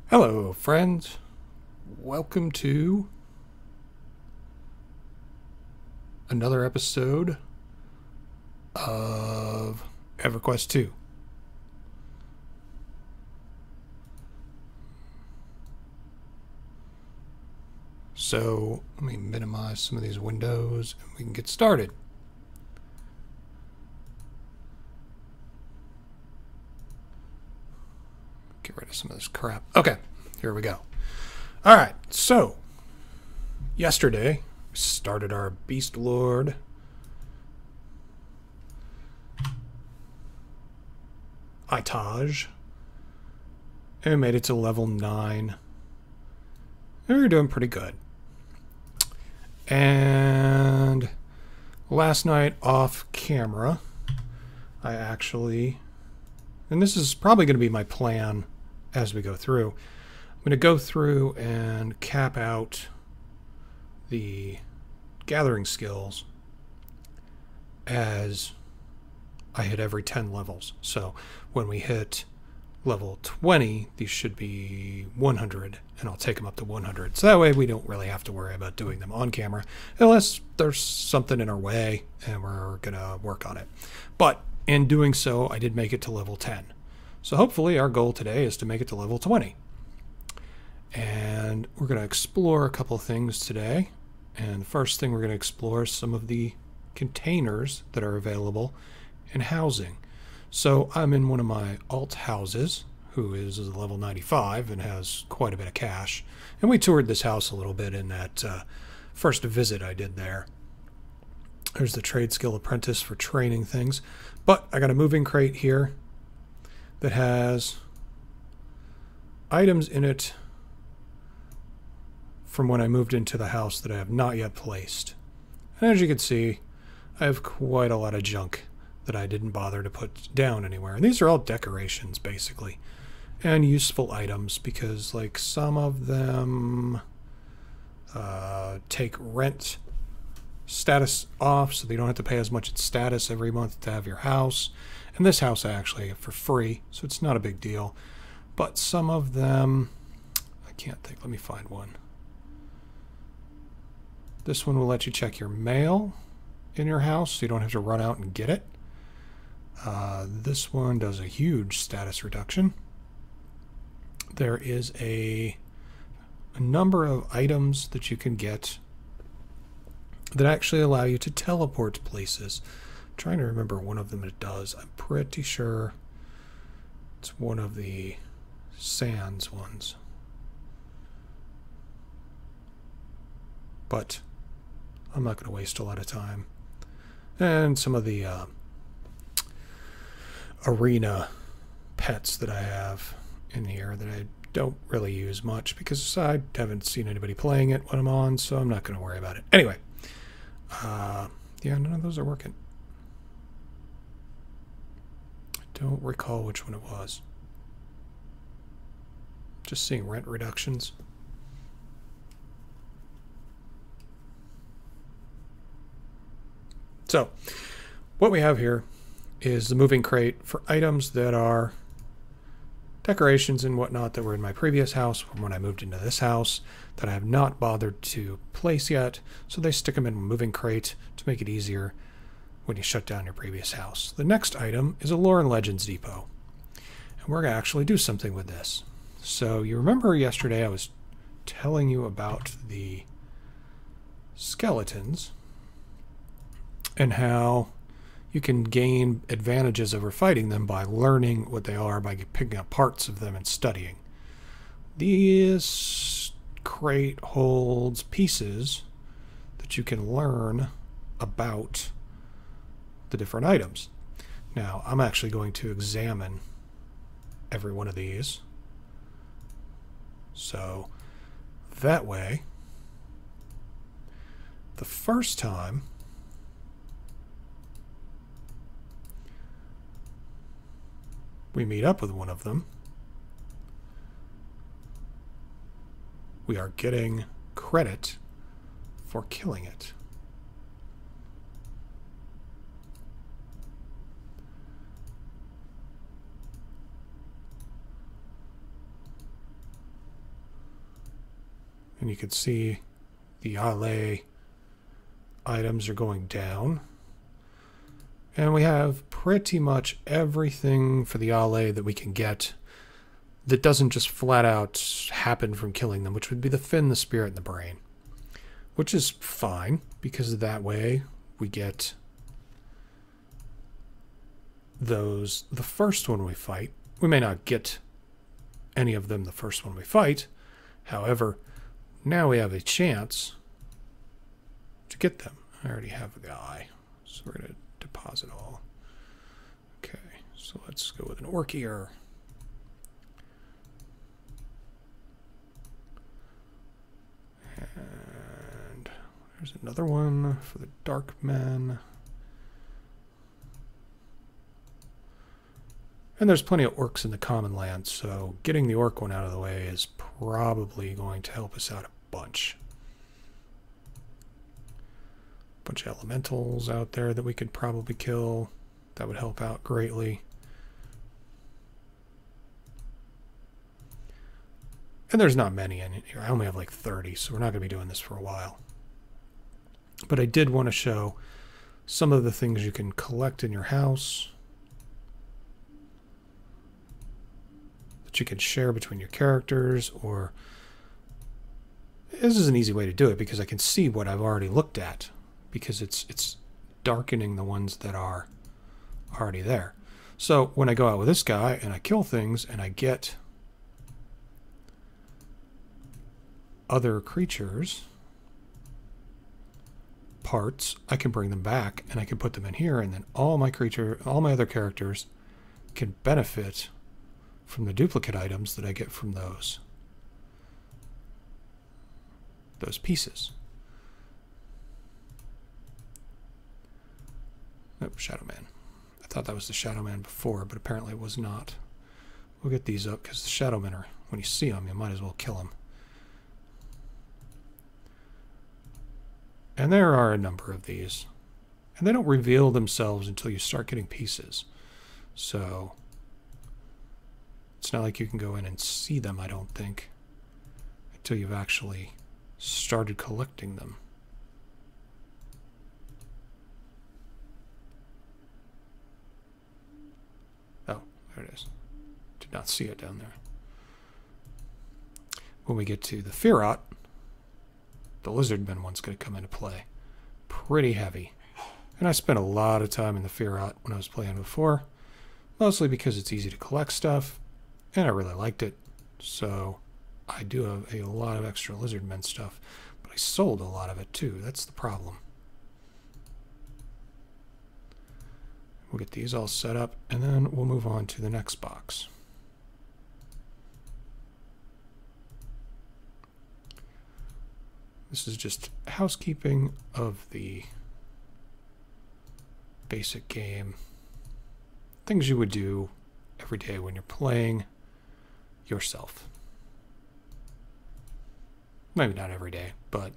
Hello, friends. Welcome to another episode of Everquest 2. So, let me minimize some of these windows and we can get started. Get rid of some of this crap. Okay, here we go. Alright, so, yesterday, we started our Beast Lord Itage and made it to level 9. And we were doing pretty good. And last night off camera, I actually, and this is probably going to be my plan as we go through, I'm going to go through and cap out the gathering skills as I hit every 10 levels. So when we hit level 20, these should be 100, and I'll take them up to 100. So that way we don't really have to worry about doing them on camera, unless there's something in our way and we're going to work on it. But in doing so, I did make it to level 10. So hopefully our goal today is to make it to level 20. And we're going to explore a couple things today. And the first thing we're going to explore is some of the containers that are available in housing. So I'm in one of my alt houses, who is level 95 and has quite a bit of cash. And we toured this house a little bit in that first visit I did there. There's the trade skill apprentice for training things. But I got a moving crate here that has items in it from when I moved into the house that I have not yet placed. And as you can see, I have quite a lot of junk that I didn't bother to put down anywhere. And these are all decorations, basically. And useful items, because like some of them take rent status off, so they don't have to pay as much in status every month to have your house. And this house I actually have for free, so it's not a big deal. But some of them, I can't think, let me find one. This one will let you check your mail in your house, so you don't have to run out and get it. This one does a huge status reduction. There is a number of items that you can get that actually allow you to teleport places. I'm trying to remember one of them it does. I'm pretty sure it's one of the sands ones. But I'm not going to waste a lot of time. And some of the arena pets that I have in here that I don't really use much because I haven't seen anybody playing it when I'm on, so I'm not going to worry about it. Anyway, yeah, none of those are working. I don't recall which one it was. Just seeing rent reductions. So, what we have here is the moving crate for items that are decorations and whatnot that were in my previous house from when I moved into this house that I have not bothered to place yet. So they stick them in a moving crate to make it easier when you shut down your previous house. The next item is a Lore and Legends depot. And we're going to actually do something with this. So you remember yesterday I was telling you about the skeletons and how you can gain advantages over fighting them by learning what they are, by picking up parts of them and studying. This crate holds pieces that you can learn about the different items. Now, I'm actually going to examine every one of these. So, that way, the first time we meet up with one of them, we are getting credit for killing it. And you can see the Ale items are going down. And we have pretty much everything for the Ale that we can get that doesn't just flat out happen from killing them, which would be the fin, the spirit, and the brain. Which is fine, because that way we get those the first one we fight. We may not get any of them the first one we fight. However, now we have a chance to get them. I already have a guy, so we're going to deposit all. Okay, so let's go with an Orkier. And there's another one for the Dark Men. And there's plenty of orcs in the common land, so getting the orc one out of the way is probably going to help us out a bunch. Bunch of elementals out there that we could probably kill. That would help out greatly. And there's not many in here. I only have like 30, so we're not going to be doing this for a while. But I did want to show some of the things you can collect in your house that you can share between your characters, or this is an easy way to do it because I can see what I've already looked at, because it's darkening the ones that are already there. So when I go out with this guy and I kill things and I get other creatures parts, I can bring them back and I can put them in here, and then all my other characters can benefit from the duplicate items that I get from those pieces. Nope, Shadow Man. I thought that was the Shadow Man before, but apparently it was not. We'll get these up because the Shadow Men are, when you see them, you might as well kill them. And there are a number of these. And they don't reveal themselves until you start getting pieces. So it's not like you can go in and see them, I don't think, until you've actually started collecting them. Oh, there it is. Did not see it down there. When we get to the Firot, the Lizardman one's going to come into play. Pretty heavy. And I spent a lot of time in the Firot when I was playing before. Mostly because it's easy to collect stuff. And I really liked it. So I do have a lot of extra Lizardmen stuff. But I sold a lot of it too. That's the problem. We'll get these all set up. And then we'll move on to the next box. This is just housekeeping of the basic game. Things you would do every day when you're playing yourself. Maybe not every day, but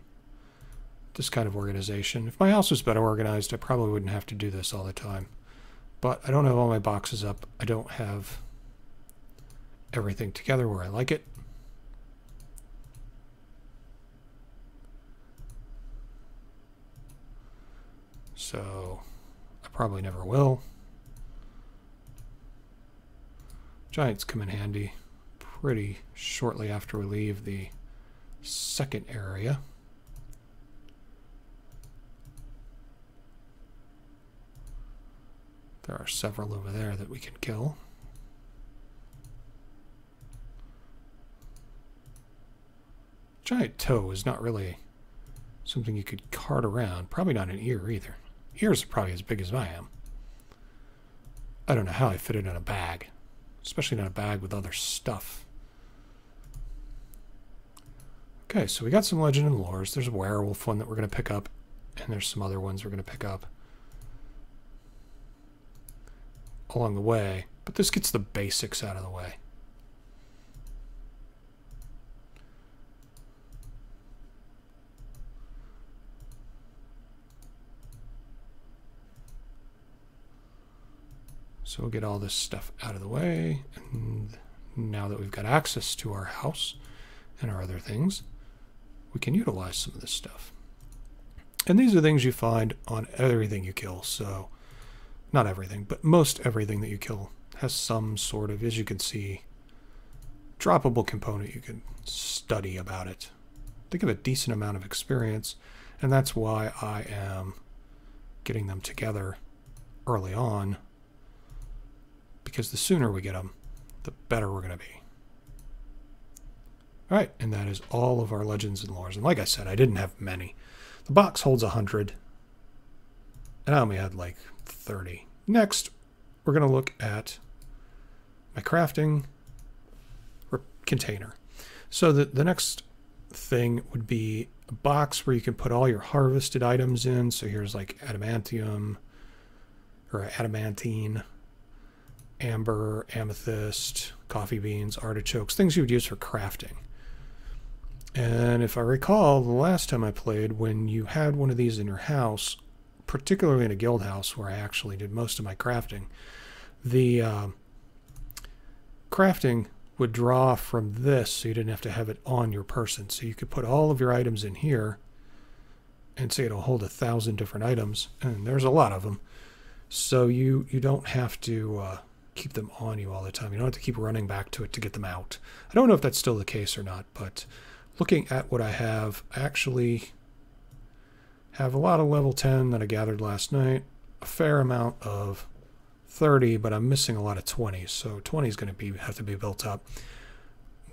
this kind of organization. If my house was better organized, I probably wouldn't have to do this all the time. But I don't have all my boxes up. I don't have everything together where I like it. So I probably never will. Giants come in handy pretty shortly after we leave the second area. There are several over there that we can kill. Giant toe is not really something you could cart around. Probably not an ear either. Ears are probably as big as I am. I don't know how I fit it in a bag. Especially not a bag with other stuff. Okay, so we got some legend and lores. There's a werewolf one that we're going to pick up. And there's some other ones we're going to pick up along the way. But this gets the basics out of the way. So we'll get all this stuff out of the way, and now that we've got access to our house and our other things, we can utilize some of this stuff. And these are things you find on everything you kill. So not everything, but most everything that you kill has some sort of, as you can see, droppable component. You can study about it. They give a decent amount of experience, and that's why I am getting them together early on, because the sooner we get them, the better we're going to be. All right, and that is all of our legends and lores. And like I said, I didn't have many. The box holds 100, and I only had like 30. Next, we're going to look at my crafting container. So the next thing would be a box where you can put all your harvested items in. So here's like adamantium, or adamantine, amber, amethyst, coffee beans, artichokes, things you would use for crafting. And if I recall, the last time I played, when you had one of these in your house, particularly in a guild house where I actually did most of my crafting, the crafting would draw from this, so you didn't have to have it on your person. So you could put all of your items in here and say it'll hold 1,000 different items, and there's a lot of them. So you don't have to keep them on you all the time. You don't have to keep running back to it to get them out. I don't know if that's still the case or not, but looking at what I have, I actually have a lot of level 10 that I gathered last night, a fair amount of 30, but I'm missing a lot of 20s, so 20 is going to have to be built up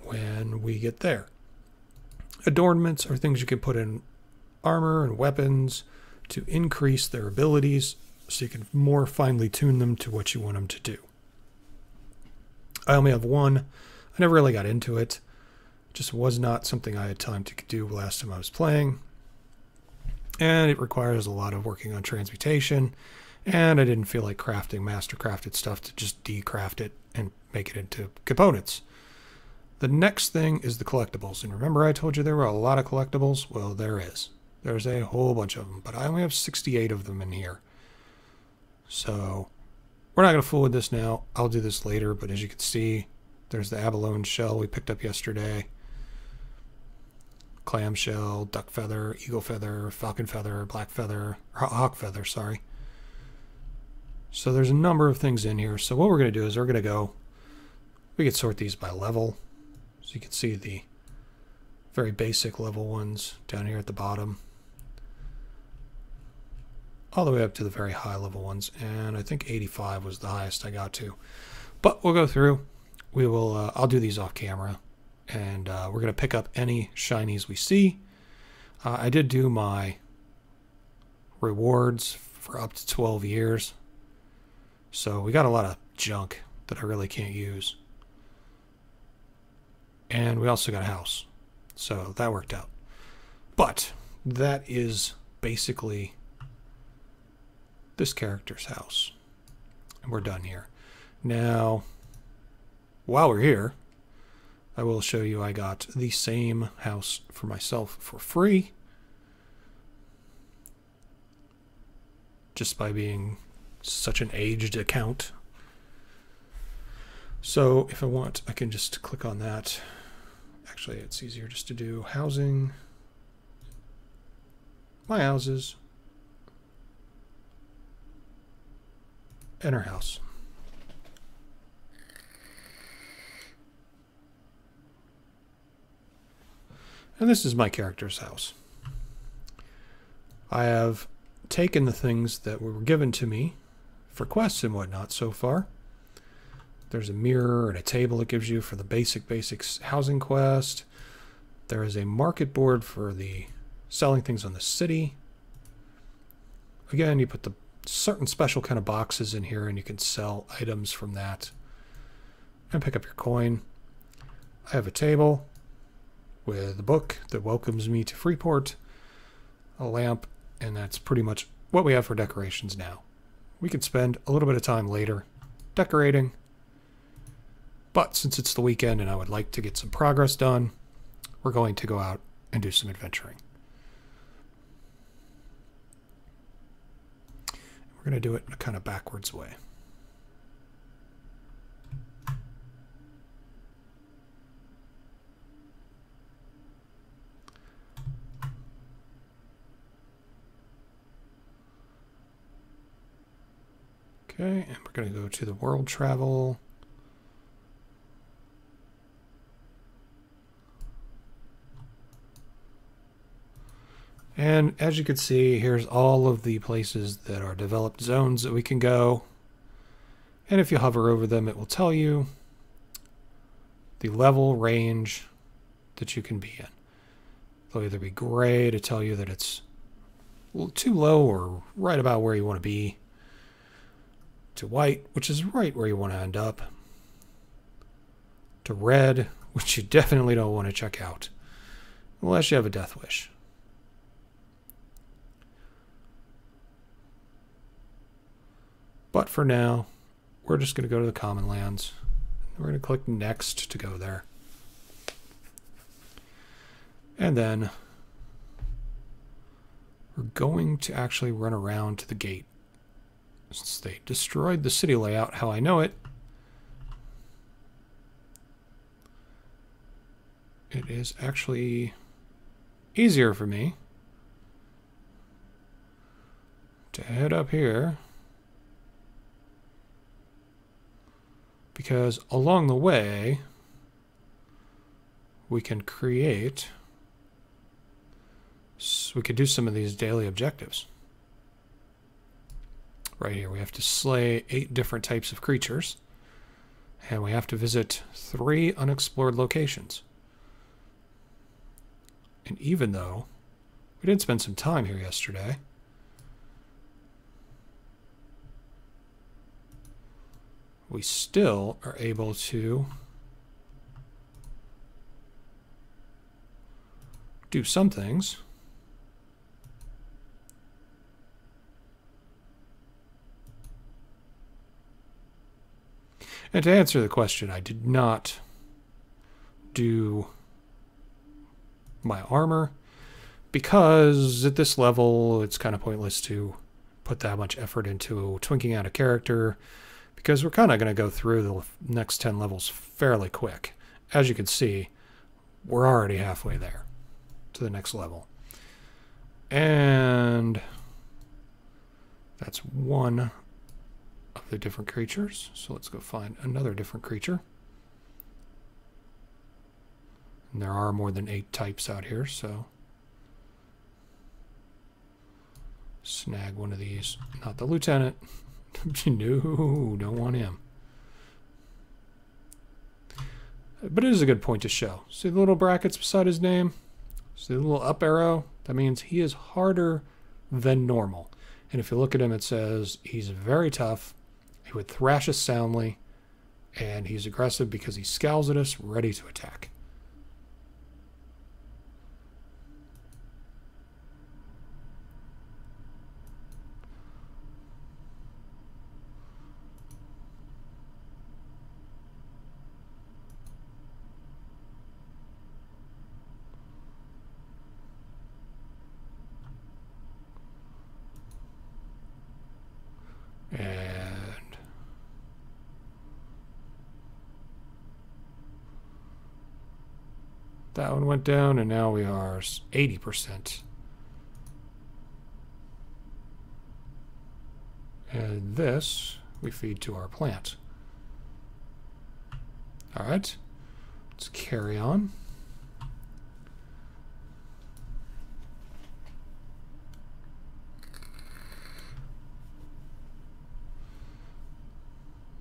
when we get there. Adornments are things you can put in armor and weapons to increase their abilities, so you can more finely tune them to what you want them to do. I only have one. I never really got into it. Just was not something I had time to do last time I was playing. And it requires a lot of working on transmutation. And I didn't feel like crafting master crafted stuff to just decraft it and make it into components. The next thing is the collectibles. And remember I told you there were a lot of collectibles? Well, there is. There's a whole bunch of them. But I only have 68 of them in here. So we're not going to fool with this now. I'll do this later. But as you can see, there's the abalone shell we picked up yesterday. Clam shell, duck feather, eagle feather, falcon feather, black feather, hawk feather, sorry. So there's a number of things in here. So what we're going to do is we can sort these by level. So you can see the very basic level ones down here at the bottom, all the way up to the very high level ones. And I think 85 was the highest I got to. But we'll go through. We will. I'll do these off camera, and we're going to pick up any shinies we see. I did do my rewards for up to 12 years. So we got a lot of junk that I really can't use. And we also got a house. So that worked out. But that is basically this character's house. And we're done here. Now, while we're here, I will show you I got the same house for myself for free. Just by being such an aged account. So if I want, I can just click on that. Actually, it's easier just to do housing, my houses, enter house. And this is my character's house. I have taken the things that were given to me for quests and whatnot so far. There's a mirror and a table it gives you for the basics housing quest. There is a market board for the selling things on the city. Again, you put the certain special kind of boxes in here and you can sell items from that and pick up your coin. I have a table with a book that welcomes me to Freeport, a lamp, and that's pretty much what we have for decorations now. We can spend a little bit of time later decorating, but since it's the weekend and I would like to get some progress done, we're going to go out and do some adventuring. We're going to do it in a kind of backwards way. Okay, and we're going to go to the world travel. And as you can see, here's all of the places that are developed zones that we can go. And if you hover over them, it will tell you the level range that you can be in. They'll either be gray to tell you that it's too low or right about where you want to be, to white, which is right where you want to end up, to red, which you definitely don't want to check out, unless you have a death wish. But for now, we're just going to go to the common lands. We're going to click next to go there. And then we're going to actually run around to the gate. Since they destroyed the city layout how I know it, it is actually easier for me to head up here, because along the way we can create, so we could do some of these daily objectives. Right here we have to slay 8 different types of creatures, and we have to visit 3 unexplored locations. And even though we did spend some time here yesterday, we still are able to do some things. And to answer the question, I did not do my armor because at this level it's kind of pointless to put that much effort into twinking out a character, because we're kind of going to go through the next 10 levels fairly quick. As you can see, we're already halfway there to the next level. And that's one of the different creatures. So let's go find another different creature. And there are more than 8 types out here, so snag one of these. Not the lieutenant. No, don't want him. But it is a good point to show. See the little brackets beside his name? See the little up arrow? That means he is harder than normal. And if you look at him, it says he's very tough. He would thrash us soundly. And he's aggressive because he scowls at us, ready to attack. And that one went down, and now we are 80%. And this we feed to our plant. All right, let's carry on.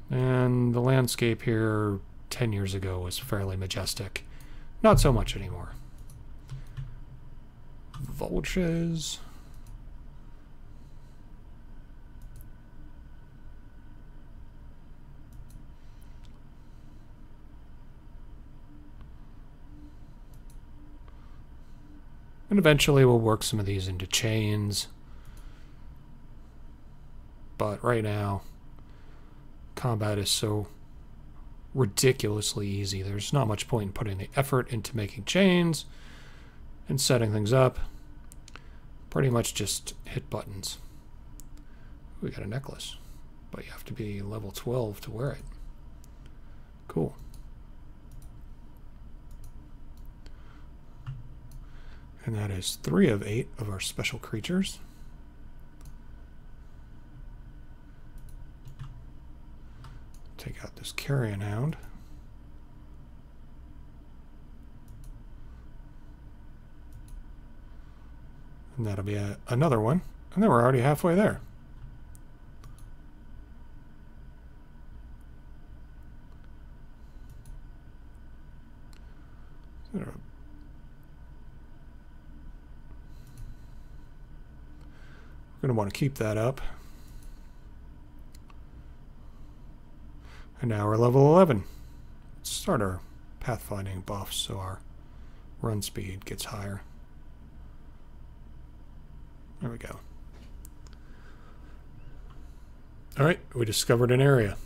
And the landscape here 10 years ago was fairly majestic. Not so much anymore. Vultures. And eventually we'll work some of these into chains. But right now, combat is so ridiculously easy. There's not much point in putting the effort into making chains and setting things up. Pretty much just hit buttons. We got a necklace, but you have to be level 12 to wear it. Cool. And that is 3 of 8 of our special creatures. take out this carrion hound. And that'll be another one. And then we're already halfway there. We're going to want to keep that up. And now we're level 11. Let's start our pathfinding buff so our run speed gets higher. There we go. Alright, we discovered an area.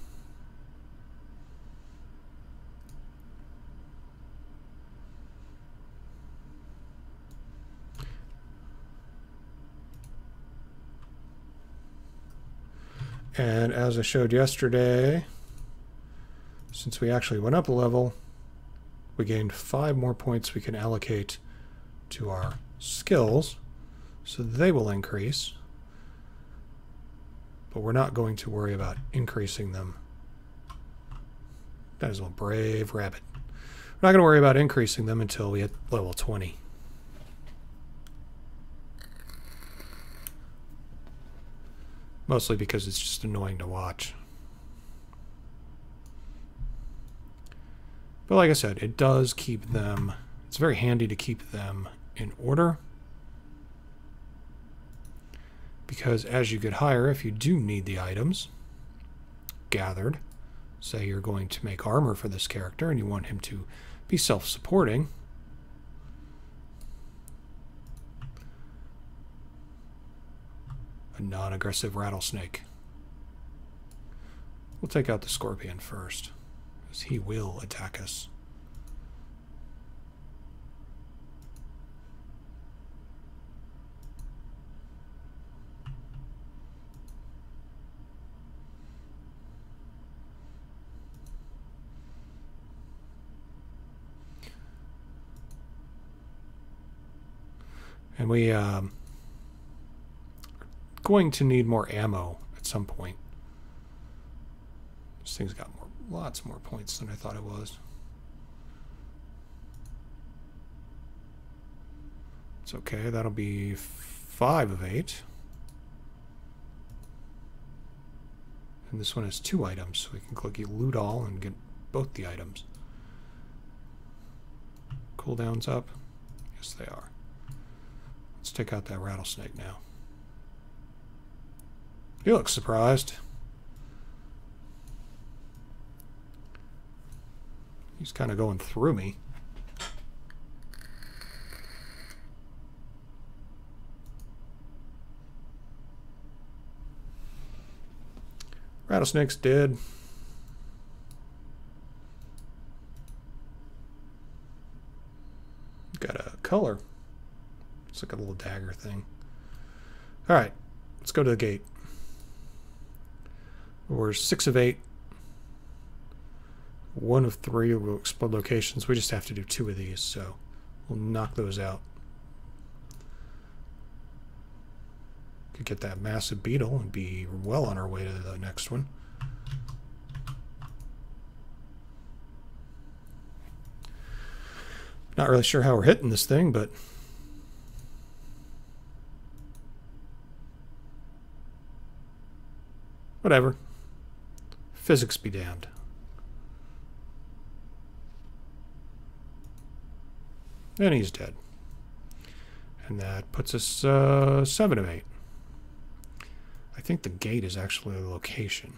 And as I showed yesterday, since we actually went up a level, we gained 5 more points we can allocate to our skills, so they will increase. But we're not going to worry about increasing them. That is a brave rabbit. We're not going to worry about increasing them until we hit level 20. Mostly because it's just annoying to watch. But like I said, it does keep them, it's very handy to keep them in order. Because as you get higher, if you do need the items gathered, say you're going to make armor for this character and you want him to be self-supporting, a non-aggressive rattlesnake. We'll take out the scorpion first, because he will attack us. And we going to need more ammo at some point. This thing's got lots more points than I thought it was. It's okay, that'll be 5 of 8. And this one has 2 items, so we can click loot all and get both the items. Cooldowns up? Yes, they are. Let's take out that rattlesnake now. He looks surprised. He's kind of going through me. Rattlesnake's dead. Got a color. It's like a little dagger thing. Alright, let's go to the gate. We're 6 of 8. 1 of 3 will explode locations. We just have to do 2 of these, so we'll knock those out. Could get that massive beetle and be well on our way to the next one. Not really sure how we're hitting this thing, but whatever. Physics be damned. And he's dead. And that puts us 7 of 8. I think the gate is actually a location.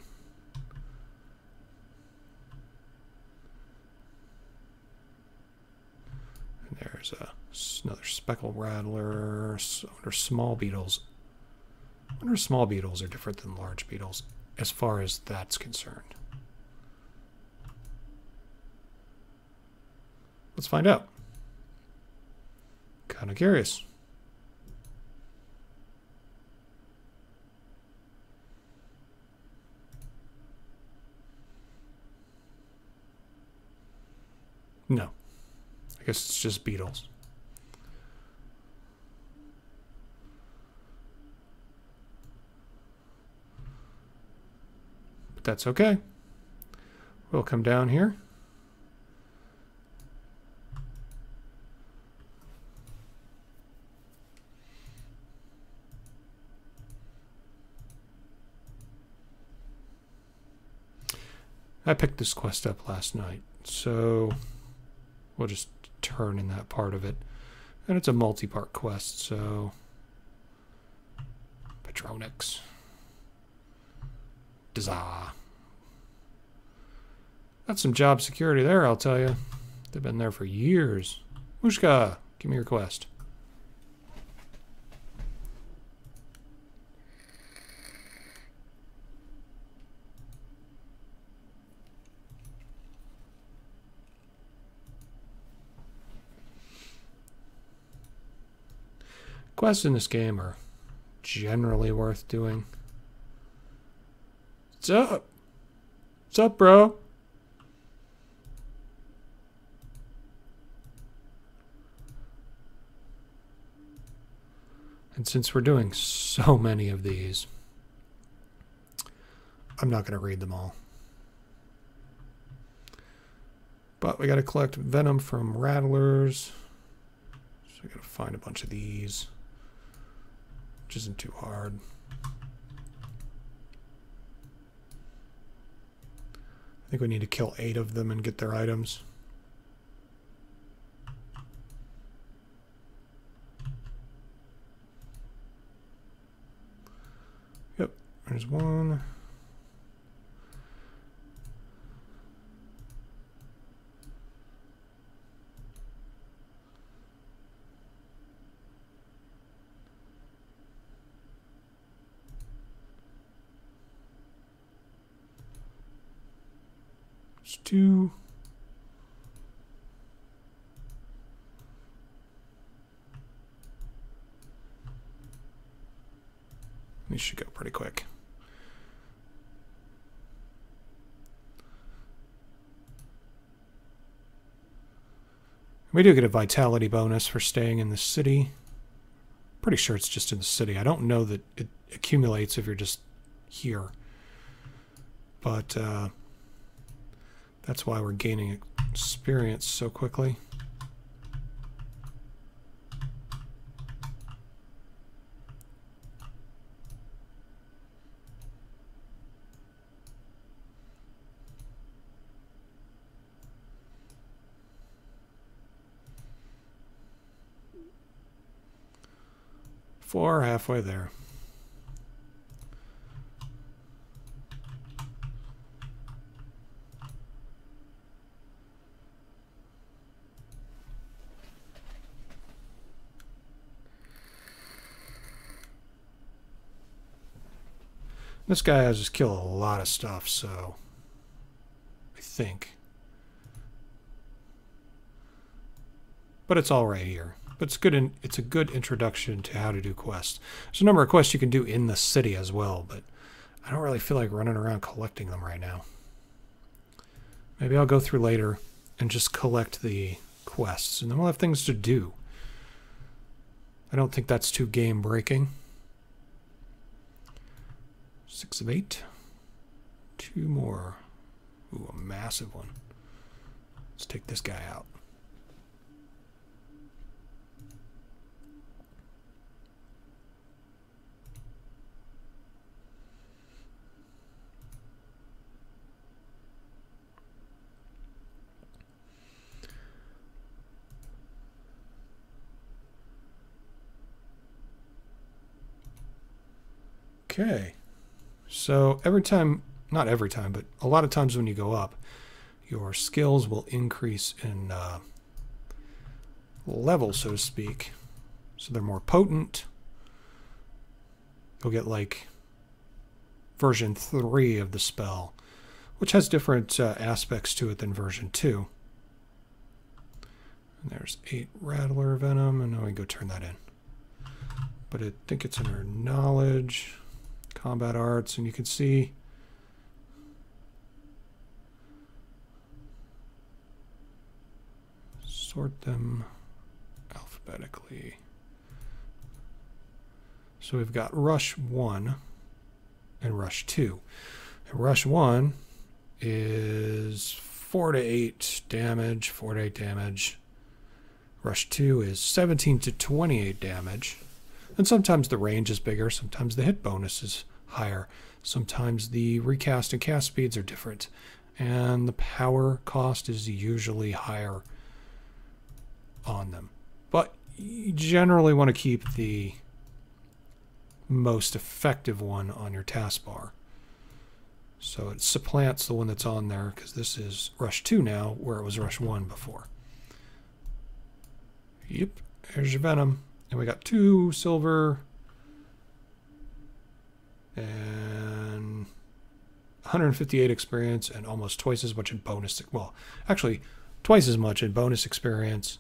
And there's another speckled rattler. I wonder small beetles. I wonder if small beetles are different than large beetles as far as that's concerned. Let's find out. Kind of curious. No. I guess it's just beetles. But that's okay. We'll come down here. I picked this quest up last night, so we'll just turn in that part of it. And it's a multi-part quest, so Patronix. Dazah. That's some job security there, I'll tell you. They've been there for years. Mushka, give me your quest. Quests in this game are generally worth doing. What's up? What's up, bro? And since we're doing so many of these, I'm not going to read them all. But we got to collect venom from rattlers. So we got to find a bunch of these, which isn't too hard. I think we need to kill 8 of them and get their items. Yep, there's one. There's 2. These should go pretty quick. We do get a vitality bonus for staying in the city. Pretty sure it's just in the city. I don't know that it accumulates if you're just here. But that's why we're gaining experience so quickly. Four, halfway there. This guy has just killed a lot of stuff, so I think. But it's all right here. But it's good. It's a good introduction to how to do quests. There's a number of quests you can do in the city as well, but I don't really feel like running around collecting them right now. Maybe I'll go through later and just collect the quests, and then we'll have things to do. I don't think that's too game breaking. 6 of 8. 2 more. Ooh, a massive one. Let's take this guy out. Okay. So every time, not every time, but a lot of times when you go up, your skills will increase in level, so to speak. So they're more potent. You'll get like version 3 of the spell, which has different aspects to it than version 2. And there's 8 rattler venom, and now we can go turn that in. But I think it's under knowledge. Combat arts, and you can see sort them alphabetically. So we've got Rush 1 and Rush 2. And Rush 1 is 4 to 8 damage, 4 to 8 damage. Rush 2 is 17 to 28 damage. And sometimes the range is bigger, sometimes the hit bonus is higher. Sometimes the recast and cast speeds are different. And the power cost is usually higher on them. But you generally want to keep the most effective one on your taskbar. So it supplants the one that's on there, because this is Rush 2 now, where it was Rush 1 before. Yep, there's your Venom. And we got 2 silver and 158 experience and almost twice as much in bonus. Well, actually, twice as much in bonus experience.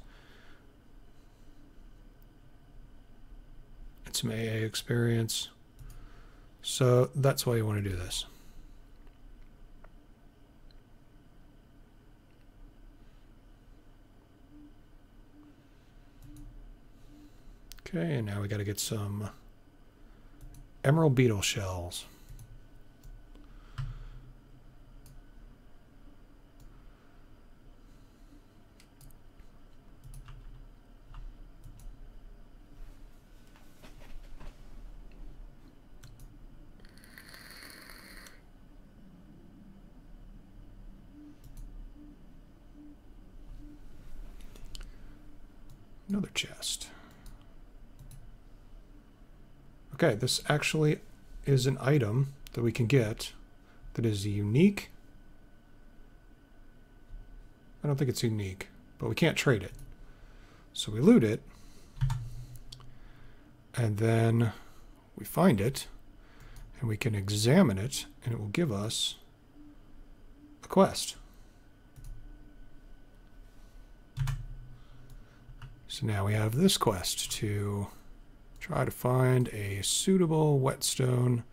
And some AA experience. So that's why you want to do this. Okay, and now we got to get some emerald beetle shells. Another chest. Okay, this actually is an item that we can get that is unique. I don't think it's unique, but we can't trade it. So we loot it, and then we find it, and we can examine it, and it will give us a quest. So now we have this quest to try to find a suitable whetstone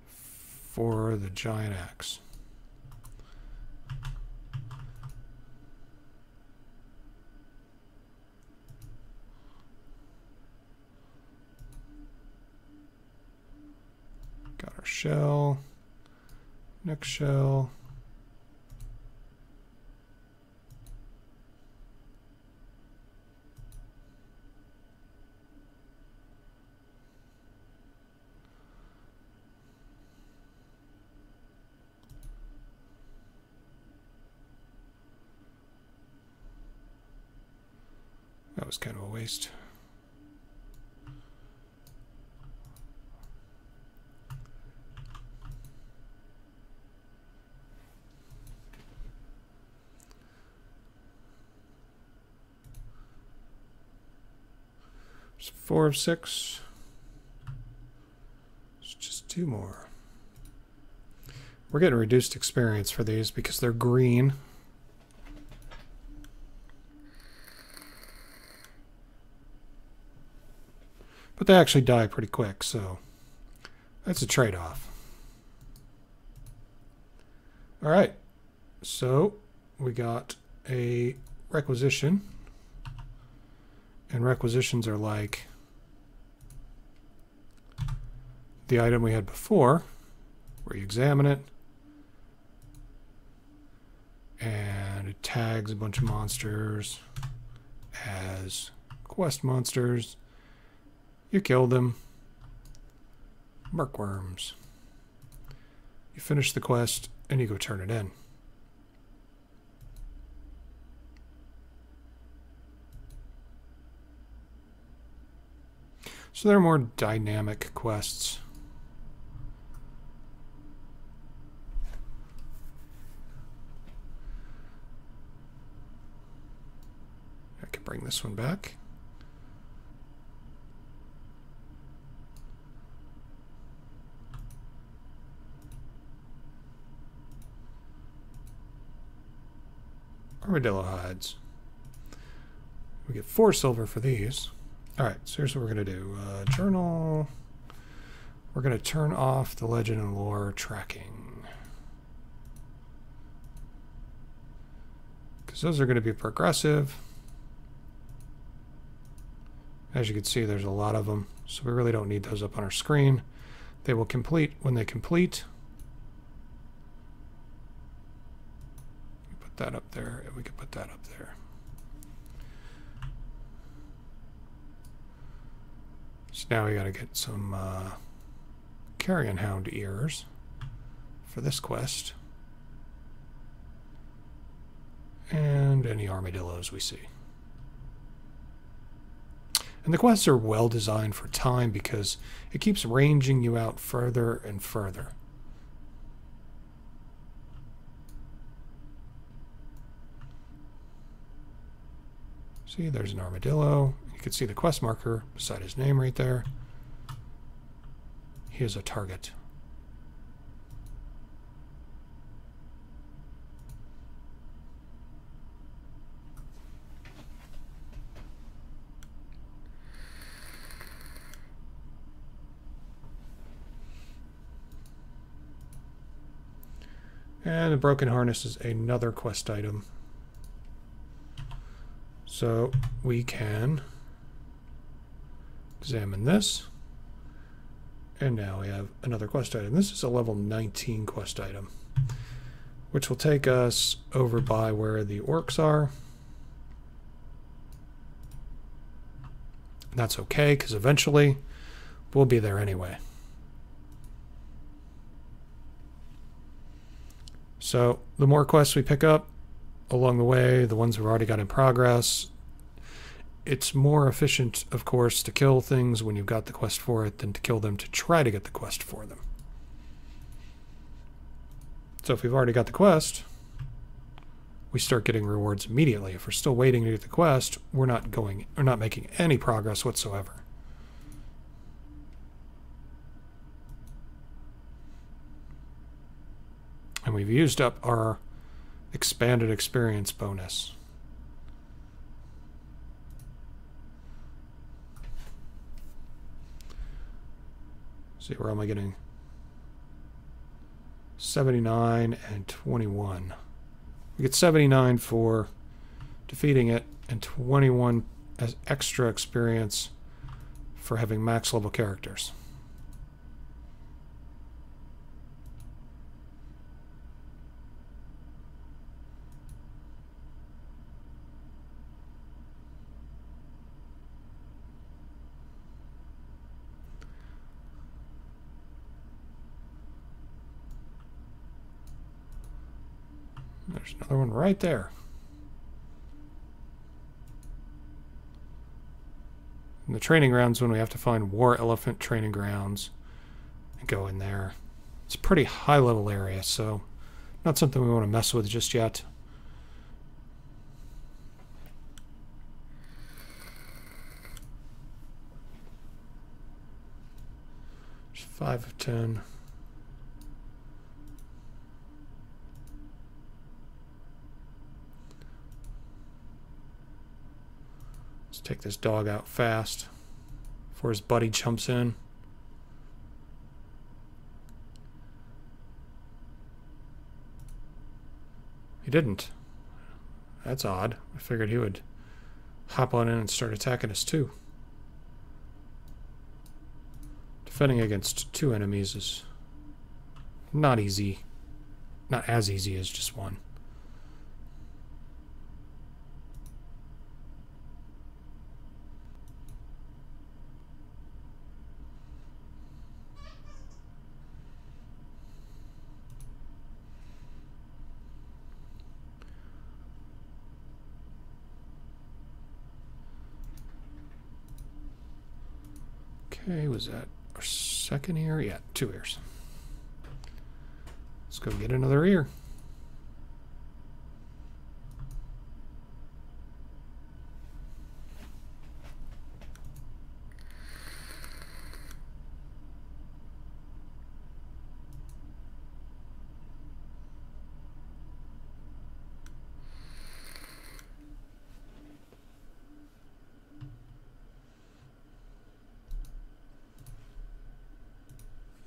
for the giant axe. Got our shell, next shell. That was kind of a waste. It's 4 of 6. It's just 2 more. We're getting reduced experience for these because they're green. But they actually die pretty quick, so that's a trade-off. All right, so we got a requisition, and requisitions are like the item we had before, where you examine it, and it tags a bunch of monsters as quest monsters. You kill them. Merkworms. You finish the quest and you go turn it in. So there are more dynamic quests. I can bring this one back. Armadillo hides. We get 4 silver for these. Alright, so here's what we're going to do. Journal. We're going to turn off the legend and lore tracking, because those are going to be progressive. As you can see, there's a lot of them, so we really don't need those up on our screen. They will complete when they complete. that up there, and we could put that up there. So now we got to get some carrion hound ears for this quest. And any armadillos we see. And the quests are well designed for time because it keeps ranging you out further and further. See, there's an armadillo. You can see the quest marker beside his name right there. He is a target. And the broken harness is another quest item. So we can examine this. And now we have another quest item. This is a level 19 quest item, which will take us over by where the orcs are. And that's okay, because eventually we'll be there anyway. So the more quests we pick up along the way, the ones we've already got in progress, it's more efficient, of course, to kill things when you've got the quest for it than to kill them to try to get the quest for them. So if we've already got the quest, we start getting rewards immediately. If we're still waiting to get the quest, we're not making any progress whatsoever. And we've used up our expanded experience bonus. See, where am I getting? 79 and 21. We get 79 for defeating it and 21 as extra experience for having max level characters. There's another one right there. And the training grounds, when we have to find war elephant training grounds and go in there. It's a pretty high level area, so not something we want to mess with just yet. There's 5 of 10. Take this dog out fast before his buddy jumps in. He didn't. That's odd. I figured he would hop on in and start attacking us too. Defending against 2 enemies is not easy. Not as easy as just one. Okay, was that our second ear? Yeah, 2 ears. Let's go get another ear.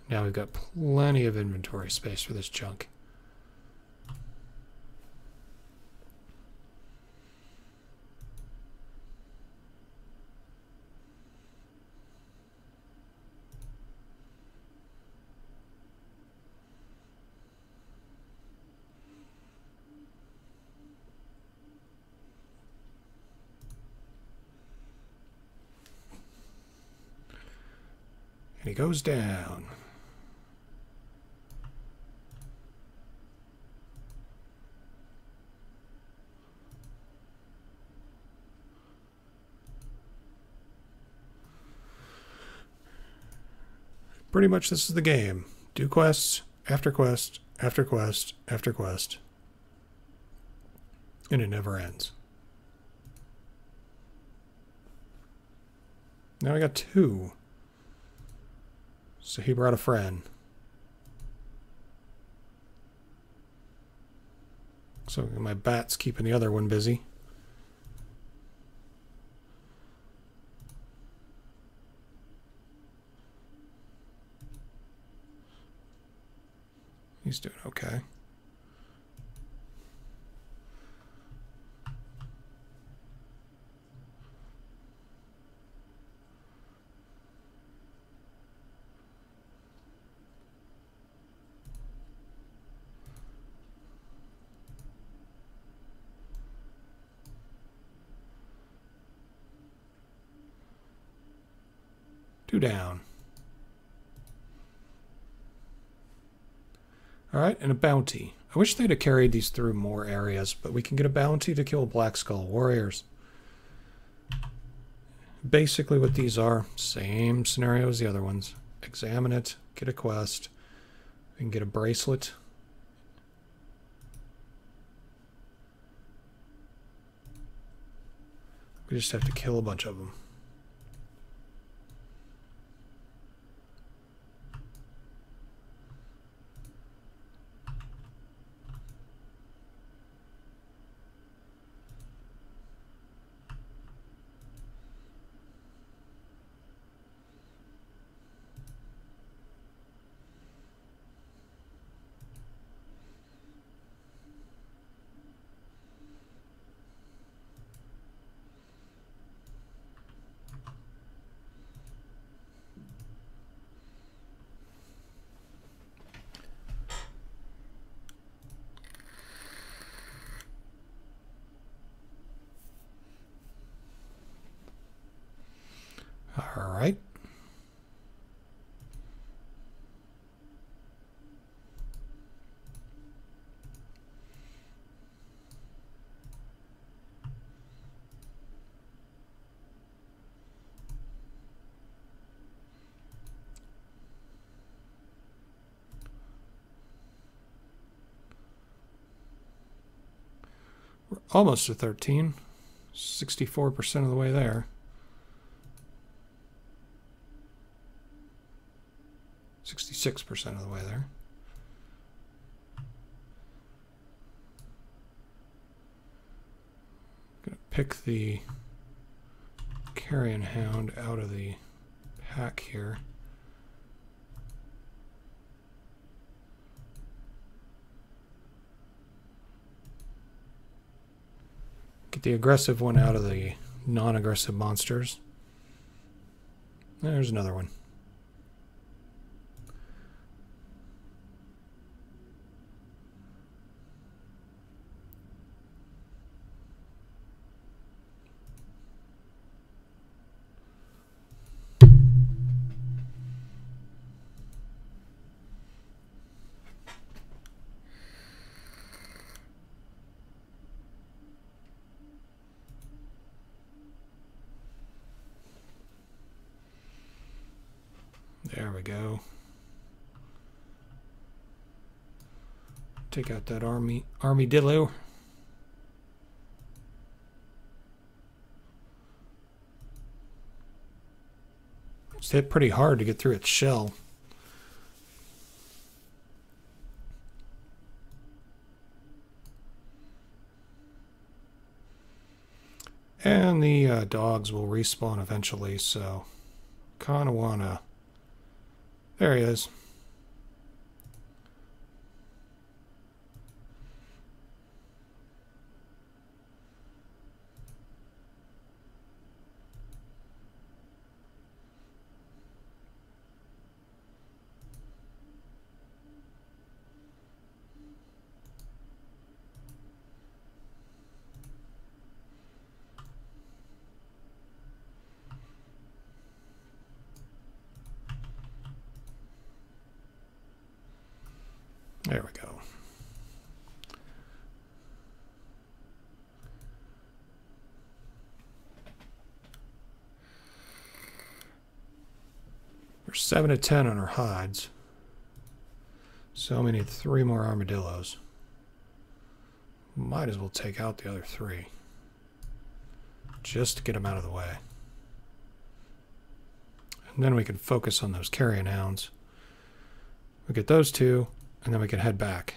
Now we've got plenty of inventory space for this junk. And he goes down. Pretty much this is the game. Do quests, after quest, after quest, after quest. And it never ends. Now I got 2. So he brought a friend. So my bat's keeping the other one busy. He's doing okay. Two down. Alright, and a bounty. I wish they'd have carried these through more areas, but we can get a bounty to kill Black Skull warriors. Basically what these are, same scenario as the other ones. Examine it, get a quest, we can get a bracelet. We just have to kill a bunch of them. All right. We're almost to 13. 64% of the way there. 66% of the way there. I'm going to pick the carrion hound out of the pack here. Get the aggressive one out of the non-aggressive monsters. There's another one. There we go. Take out that armadillo. It's hit pretty hard to get through its shell. And the dogs will respawn eventually, so kind of want to... There he is. There we go. We're 7 to 10 on our hides. So we need 3 more armadillos. Might as well take out the other 3. Just to get them out of the way. And then we can focus on those carrion hounds. We get those 2, and then we can head back.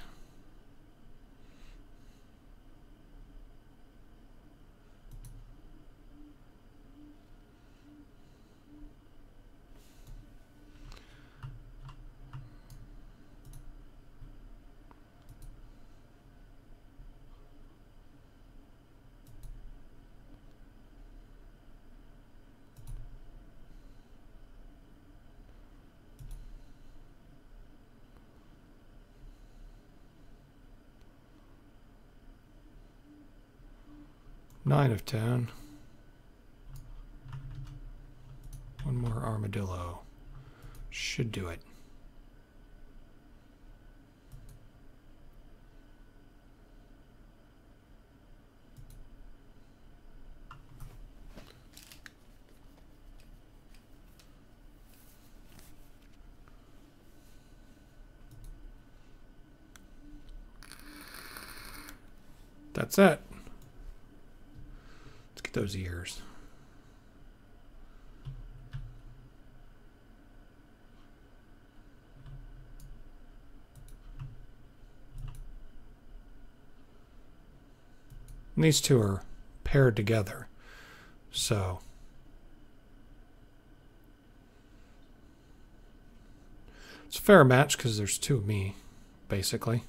Nine of 10. One more armadillo. Should do it. That's it. Let's get those ears. And these 2 are paired together. So it's a fair match because there's 2 of me, basically.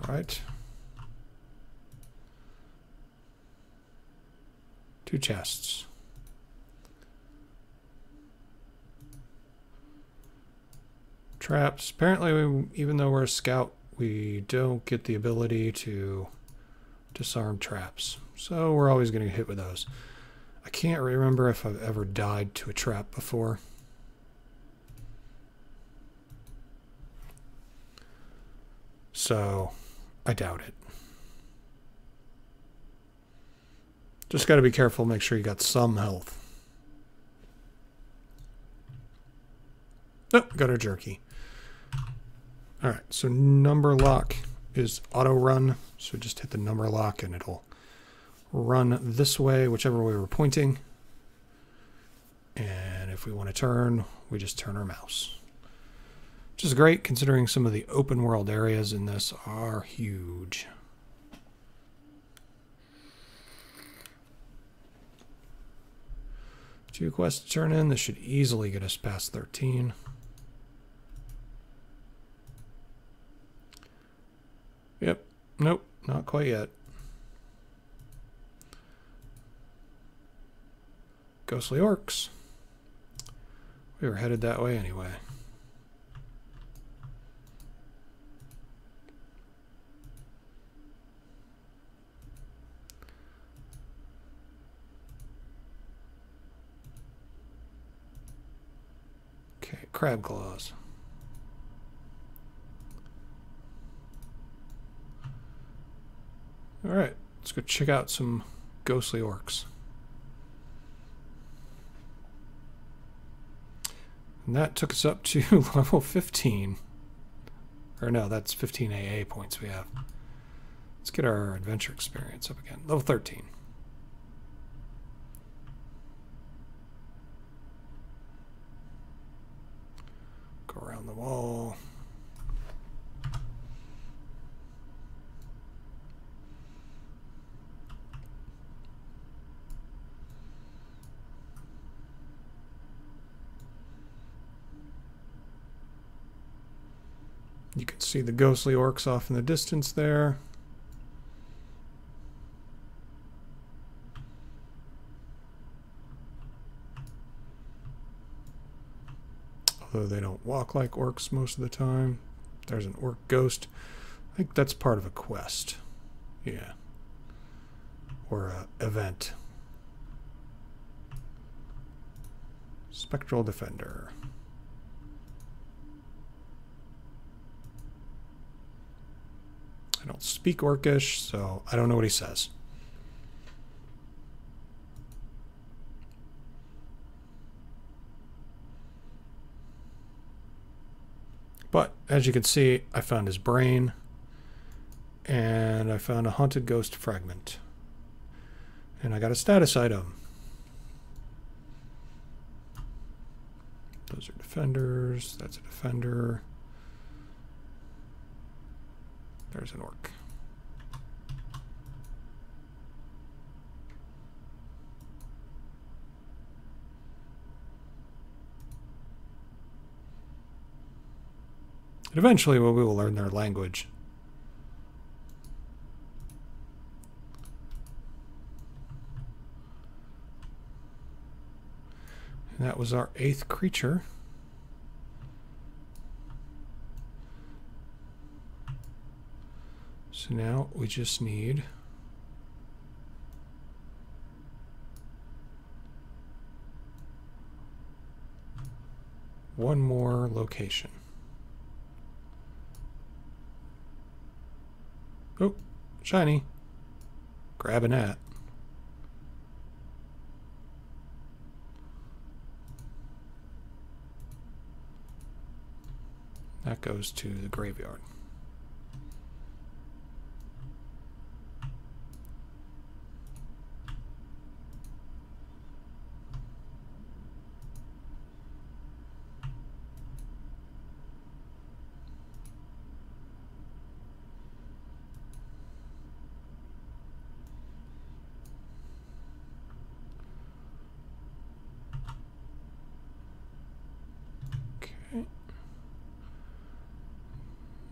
All right. 2 chests. Traps. Apparently, even though we're a scout, we don't get the ability to disarm traps. So we're always going to get hit with those. I can't remember if I've ever died to a trap before. So I doubt it. Just got to be careful, make sure you got some health. Oh, got our jerky. Alright, so number lock is auto run. So just hit the number lock and it'll run this way, whichever way we're pointing. And if we want to turn, we just turn our mouse. Which is great considering some of the open world areas in this are huge. Two quests to turn in. This should easily get us past 13. Yep. Nope. Not quite yet. Ghostly orcs. We were headed that way anyway. Okay, crab claws. All right, let's go check out some ghostly orcs. And that took us up to level 15. Or no, that's 15 AA points we have. Let's get our adventure experience up again. Level 13. Go around the wall. You can see the ghostly orcs off in the distance there. Although they don't walk like orcs most of the time. There's an orc ghost. I think that's part of a quest. Yeah. Or a event. Spectral Defender. I don't speak Orcish, so I don't know what he says. But as you can see, I found his brain, and I found a haunted ghost fragment. And I got a status item. Those are defenders. That's a defender. There's an orc. And eventually we will learn their language. And that was our 8th creature. So now we just need one more location. Oh, shiny. Grabbing that. That goes to the graveyard.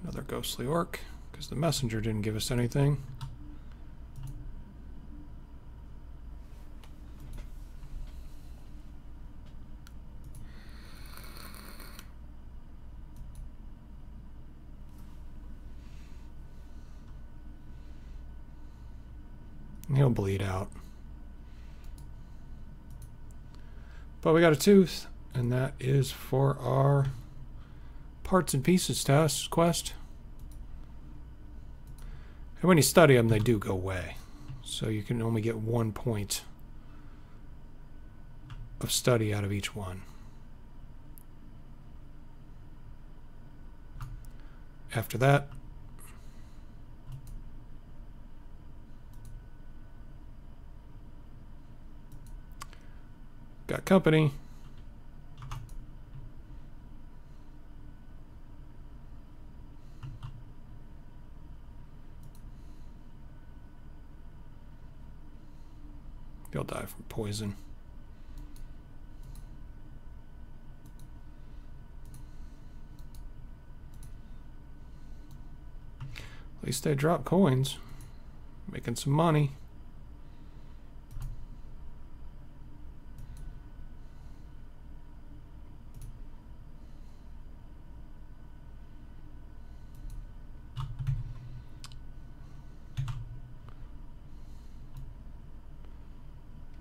Another ghostly orc, because the messenger didn't give us anything. And he'll bleed out. But we got a tooth, and that is for our parts and pieces task quest. And when you study them, they do go away. So you can only get 1 point of study out of each one. After that, got company. They'll die from poison. At least they drop coins. Making some money.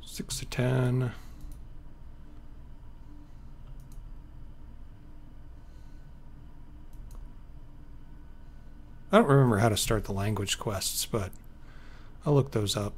Six to 10. I don't remember how to start the language quests, but I'll look those up.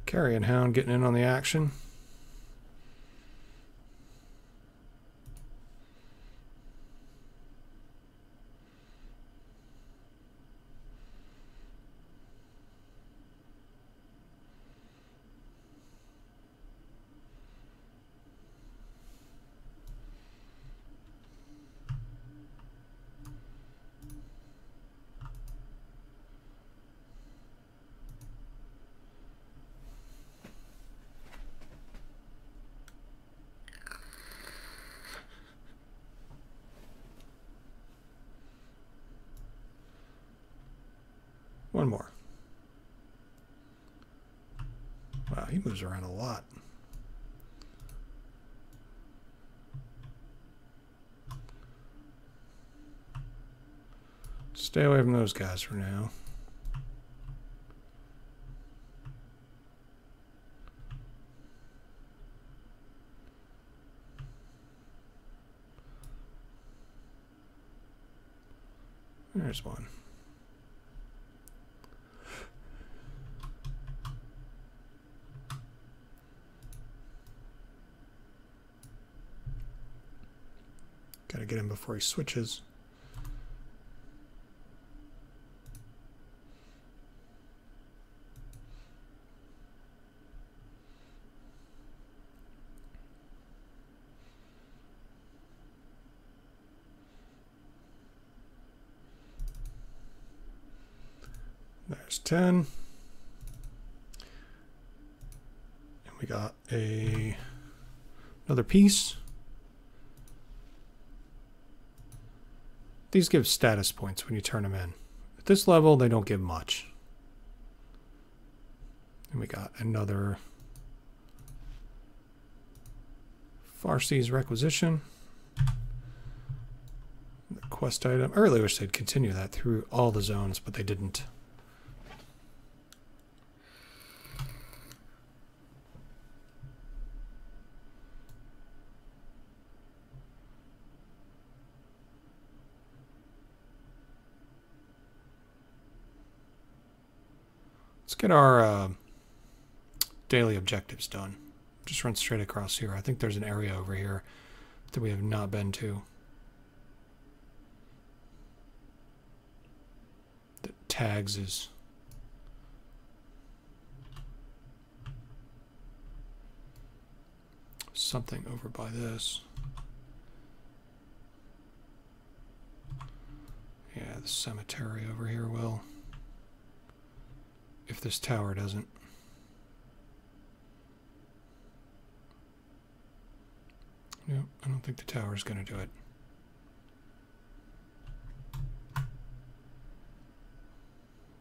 Carrion Hound getting in on the action. One more. Wow, he moves around a lot. Stay away from those guys for now. There's one. Gotta get him before he switches. There's 10. And we got another piece. These give status points when you turn them in. At this level, they don't give much. And we got another Farsi's requisition. The quest item. I really wish they'd continue that through all the zones, but they didn't. Let's get our daily objectives done. Just run straight across here. I think there's an area over here that we have not been to. That tags is something over by this. Yeah, the cemetery over here will. If this tower doesn't. No, I don't think the tower's going to do it.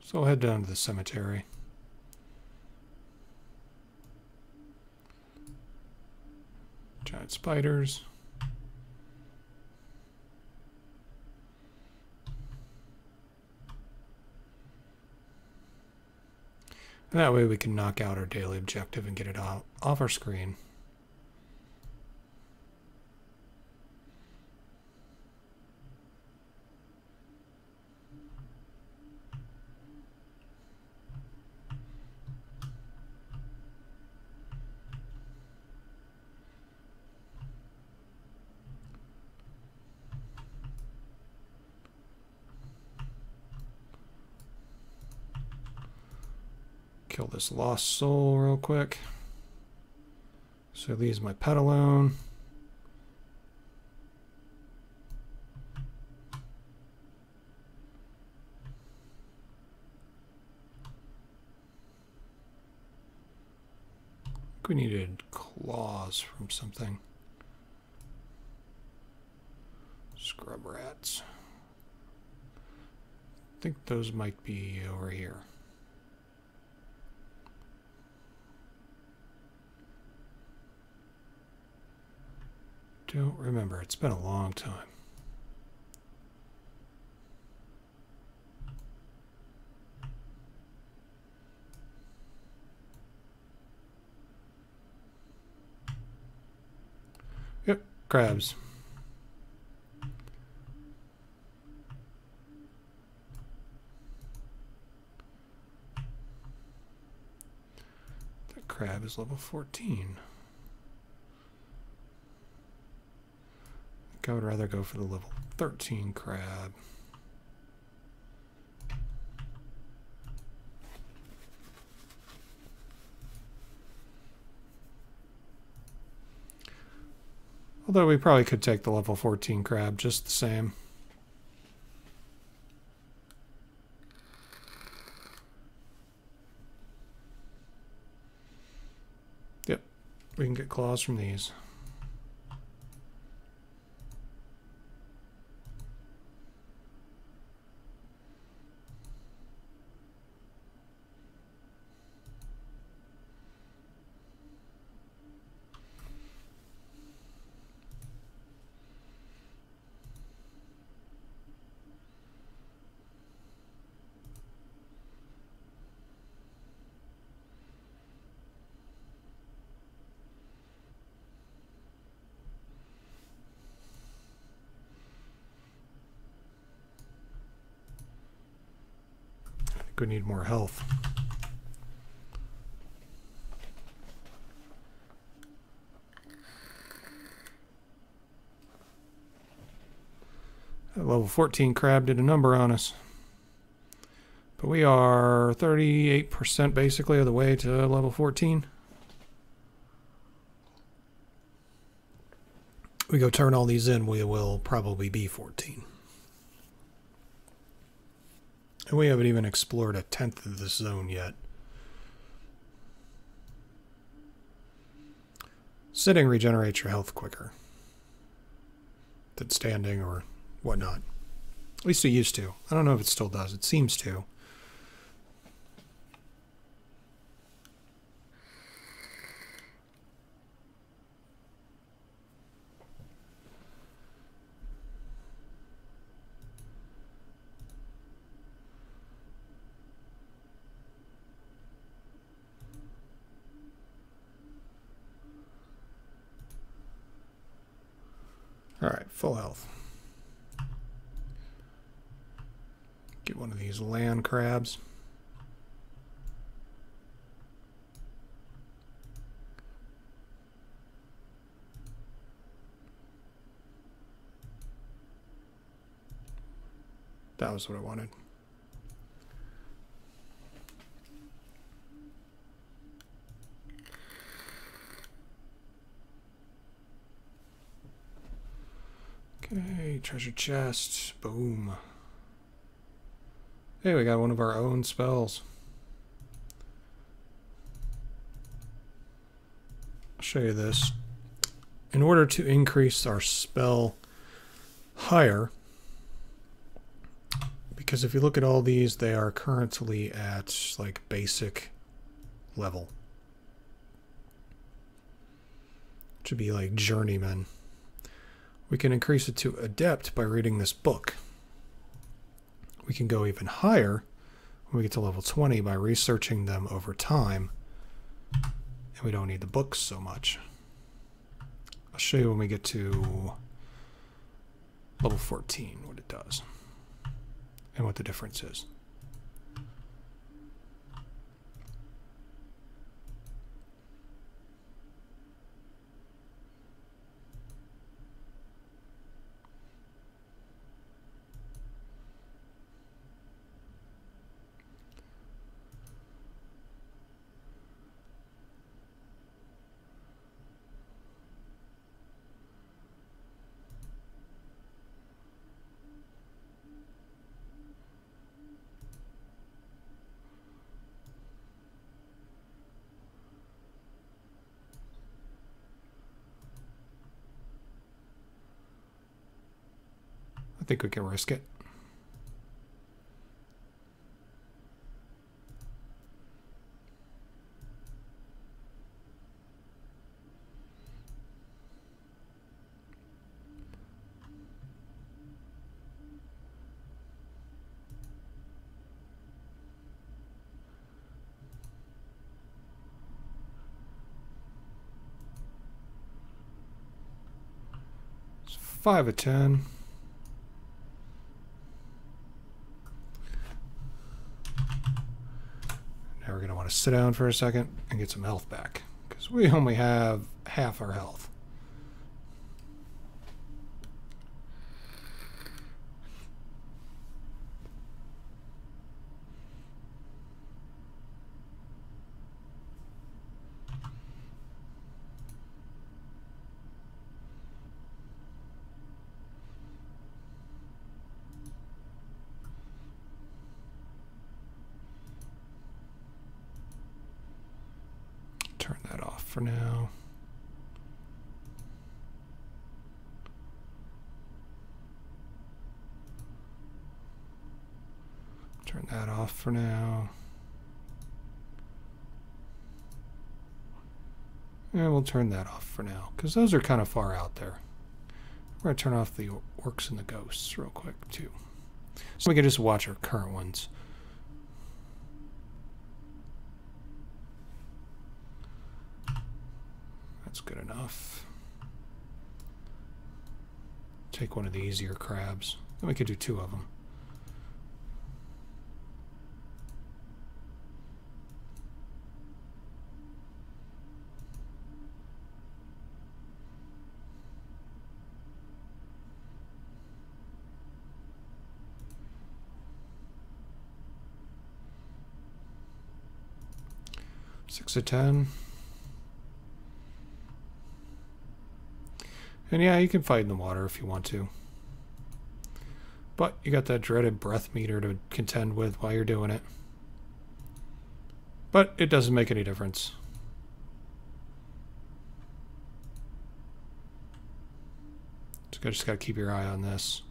So I'll head down to the cemetery. Giant spiders. And that way we can knock out our daily objective and get it off our screen. Kill this lost soul real quick. So leaves my pet alone. I think we needed claws from something. Scrub rats. I think those might be over here. Don't remember. It's been a long time. Yep, crabs. That crab is level 14. I would rather go for the level 13 crab. Although we probably could take the level 14 crab just the same. Yep, we can get claws from these. we need more health. That level 14 crab did a number on us. But we are 38% basically of the way to level 14. We go turn all these in, we will probably be 14. And we haven't even explored a tenth of this zone yet. Sitting regenerates your health quicker than standing or whatnot. At least it used to. I don't know if it still does. It seems to. All right, full health. Get one of these land crabs. That was what I wanted. Okay, treasure chest. Boom. Hey, we got one of our own spells. I'll show you this. In order to increase our spell higher, because if you look at all these, they are currently at like basic level. Which would be like journeyman. We can increase it to adept by reading this book. We can go even higher when we get to level 20 by researching them over time. And we don't need the books so much. I'll show you when we get to level 14 what it does and what the difference is. I think we can risk it. It's 5 of 10. Now we're going to want to sit down for a second and get some health back, because we only have half our health. Turn that off for now. Turn that off for now. And we'll turn that off for now, because those are kind of far out there. We're going to turn off the orcs and the ghosts real quick, too. So we can just watch our current ones. That's good enough. Take one of the easier crabs. Then we could do 2 of them. 6 of 10. And yeah, you can fight in the water if you want to. But you got that dreaded breath meter to contend with while you're doing it. But it doesn't make any difference. So you just got to keep your eye on this.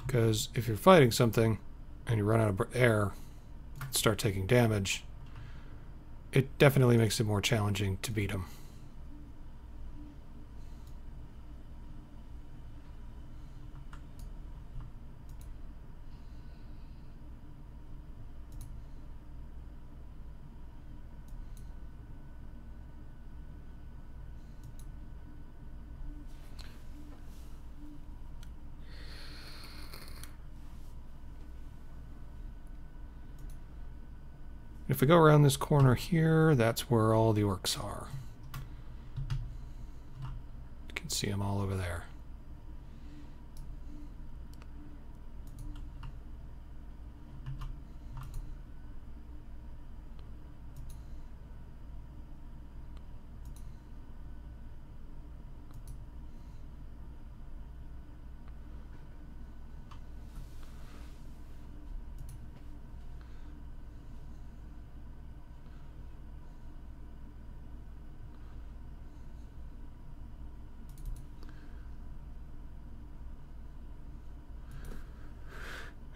Because if you're fighting something and you run out of air, start taking damage, it definitely makes it more challenging to beat them. If we go around this corner here, that's where all the orcs are. You can see them all over there.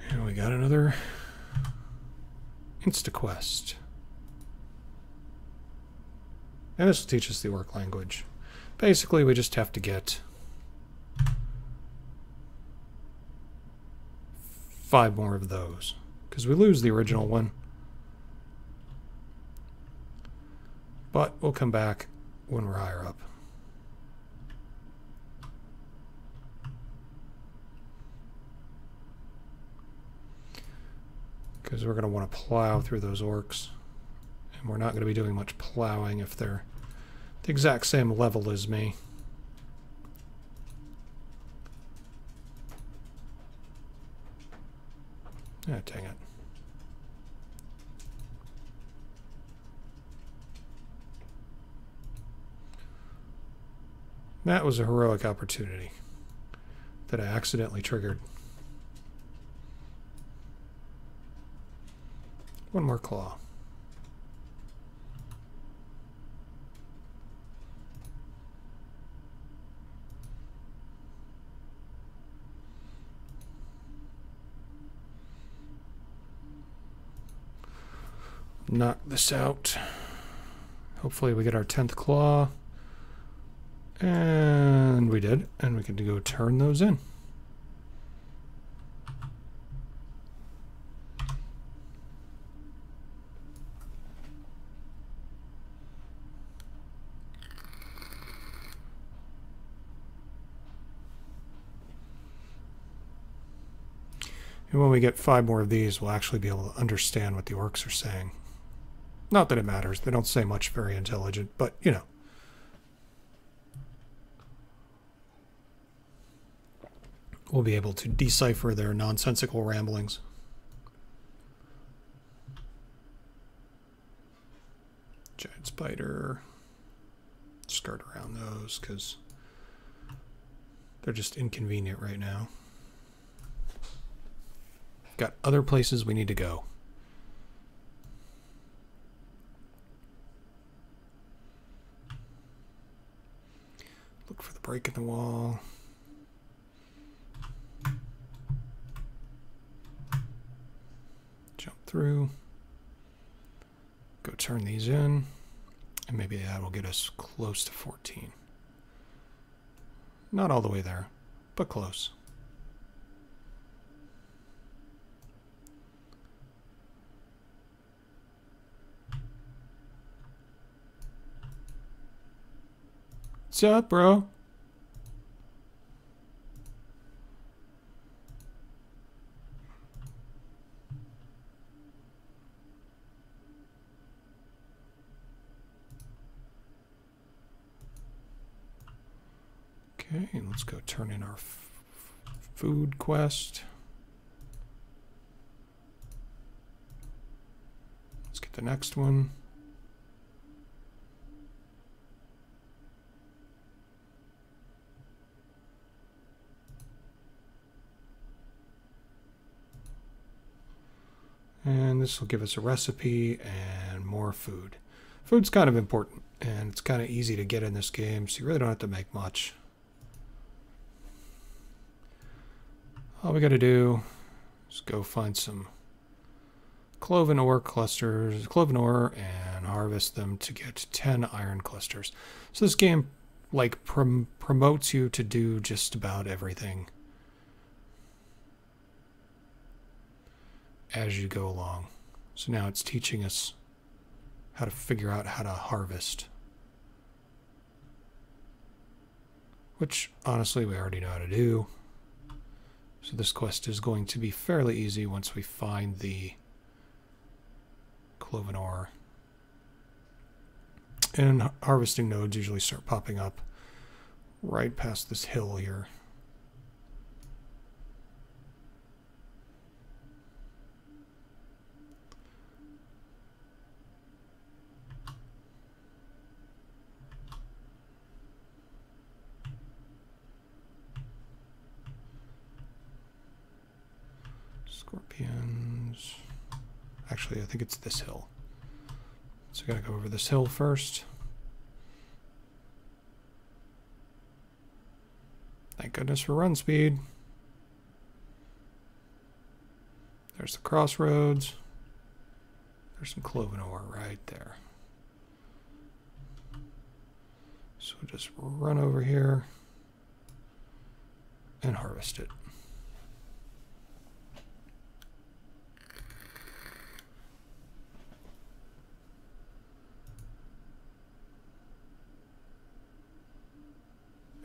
And we got another insta-quest. And this will teach us the orc language. Basically, we just have to get 5 more of those, because we lose the original one. But we'll come back when we're higher up. Because we're going to want to plow through those orcs. And we're not going to be doing much plowing if they're the exact same level as me. Ah, dang it. That was a heroic opportunity that I accidentally triggered. One more claw. Knock this out. Hopefully we get our 10th claw. And we did. And we can go turn those in. And when we get 5 more of these, we'll actually be able to understand what the orcs are saying. Not that it matters. They don't say much very intelligent, but, you know. We'll be able to decipher their nonsensical ramblings. Giant spider. Skirt around those, because they're just inconvenient right now. Got other places we need to go. Look for the break in the wall. Jump through. Go turn these in. And maybe that will get us close to 14. Not all the way there, but close. What's up, bro? Okay, let's go turn in our food quest. Let's get the next one. And this will give us a recipe and more food. Food's kind of important, and it's kind of easy to get in this game, so you really don't have to make much. All we got to do is go find some cloven ore clusters, cloven ore, and harvest them to get 10 iron clusters. So this game like promotes you to do just about everything as you go along. So now it's teaching us how to figure out how to harvest, which honestly we already know how to do. So this quest is going to be fairly easy once we find the cloven ore. And harvesting nodes usually start popping up right past this hill here. Scorpions. Actually, I think it's this hill. So I gotta go over this hill first. Thank goodness for run speed. There's the crossroads. There's some cloven ore right there. So we'll just run over here and harvest it.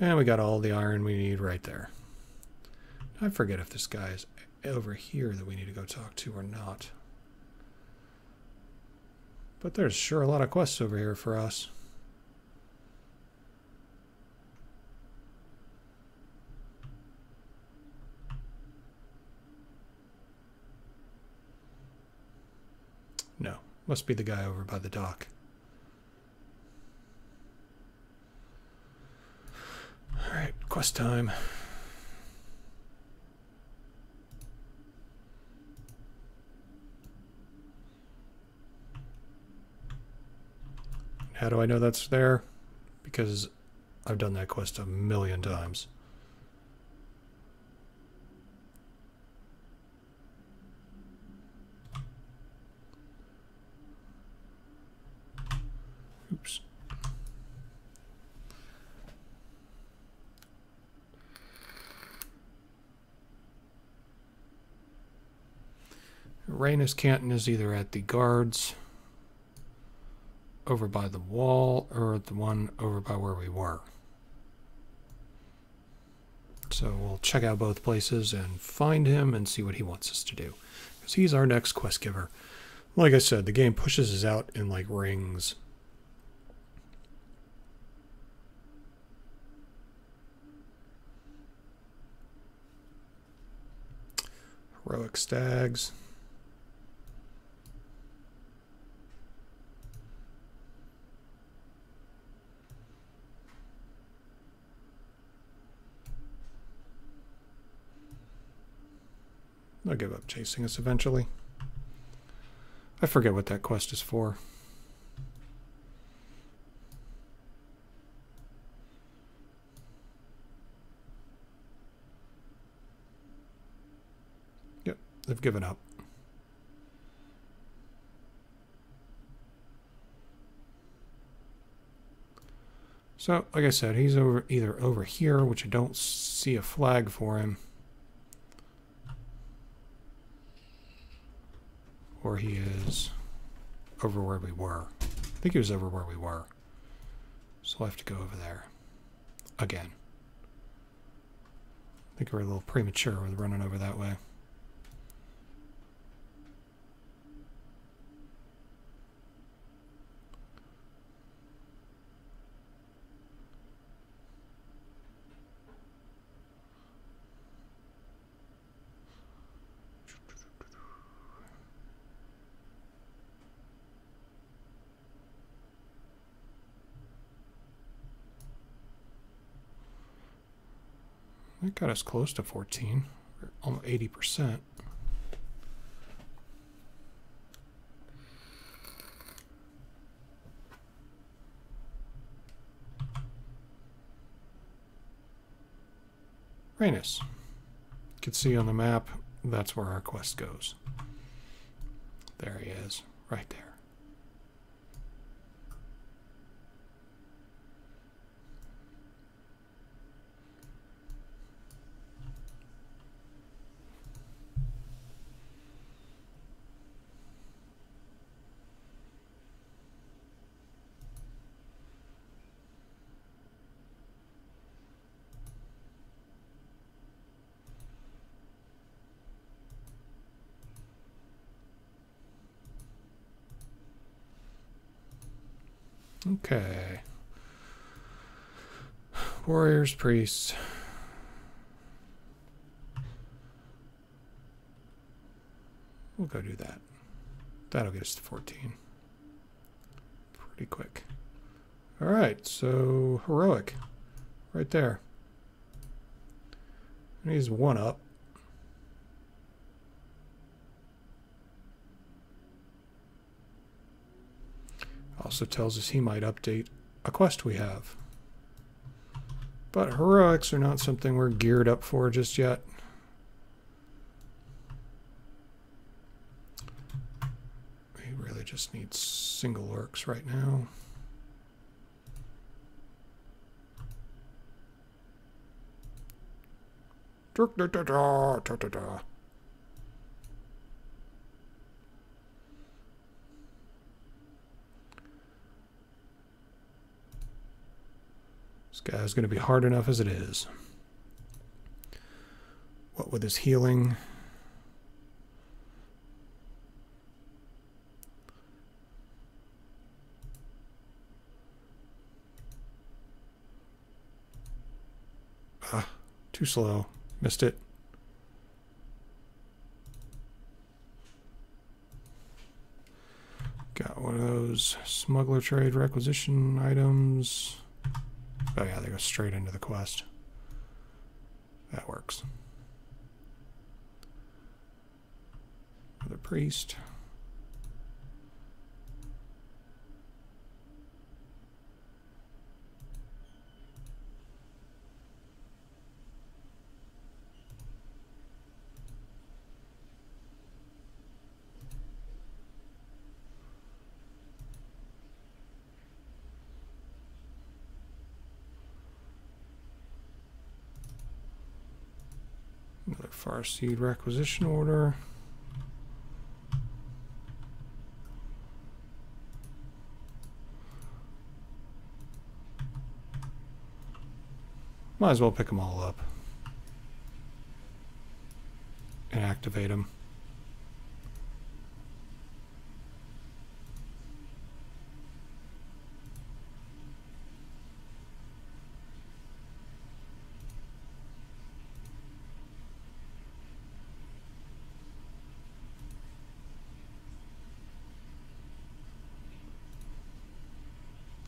And we got all the iron we need right there. I forget if this guy is over here that we need to go talk to or not. But there's sure a lot of quests over here for us. No, must be the guy over by the dock. Alright, quest time. How do I know that's there? Because I've done that quest a million times. Oops. Rainus Canton is either at the guards over by the wall or at the one over by where we were. So we'll check out both places and find him and see what he wants us to do, because he's our next quest giver. Like I said, the game pushes us out in like rings. Heroic stags. They'll give up chasing us eventually. I forget what that quest is for. Yep, they've given up. So, like I said, he's either over here, which I don't see a flag for him, or he is over where we were. I think he was over where we were. So we'll have to go over there again. I think we're a little premature with running over that way. That got us close to 14, almost 80%. Rhenus. You can see on the map, that's where our quest goes. There he is, right there. Okay. Warriors, priests. We'll go do that. That'll get us to 14. Pretty quick. Alright, so heroic. Right there. And he's one up. Also tells us he might update a quest we have. But heroics are not something we're geared up for just yet. We really just need single orcs right now. This guy's going to be hard enough as it is. What with his healing? Ah, too slow. Missed it. Got one of those smuggler trade requisition items. Oh yeah, they go straight into the quest. That works. The priest. Another Farseed requisition order. Might as well pick them all up and activate them.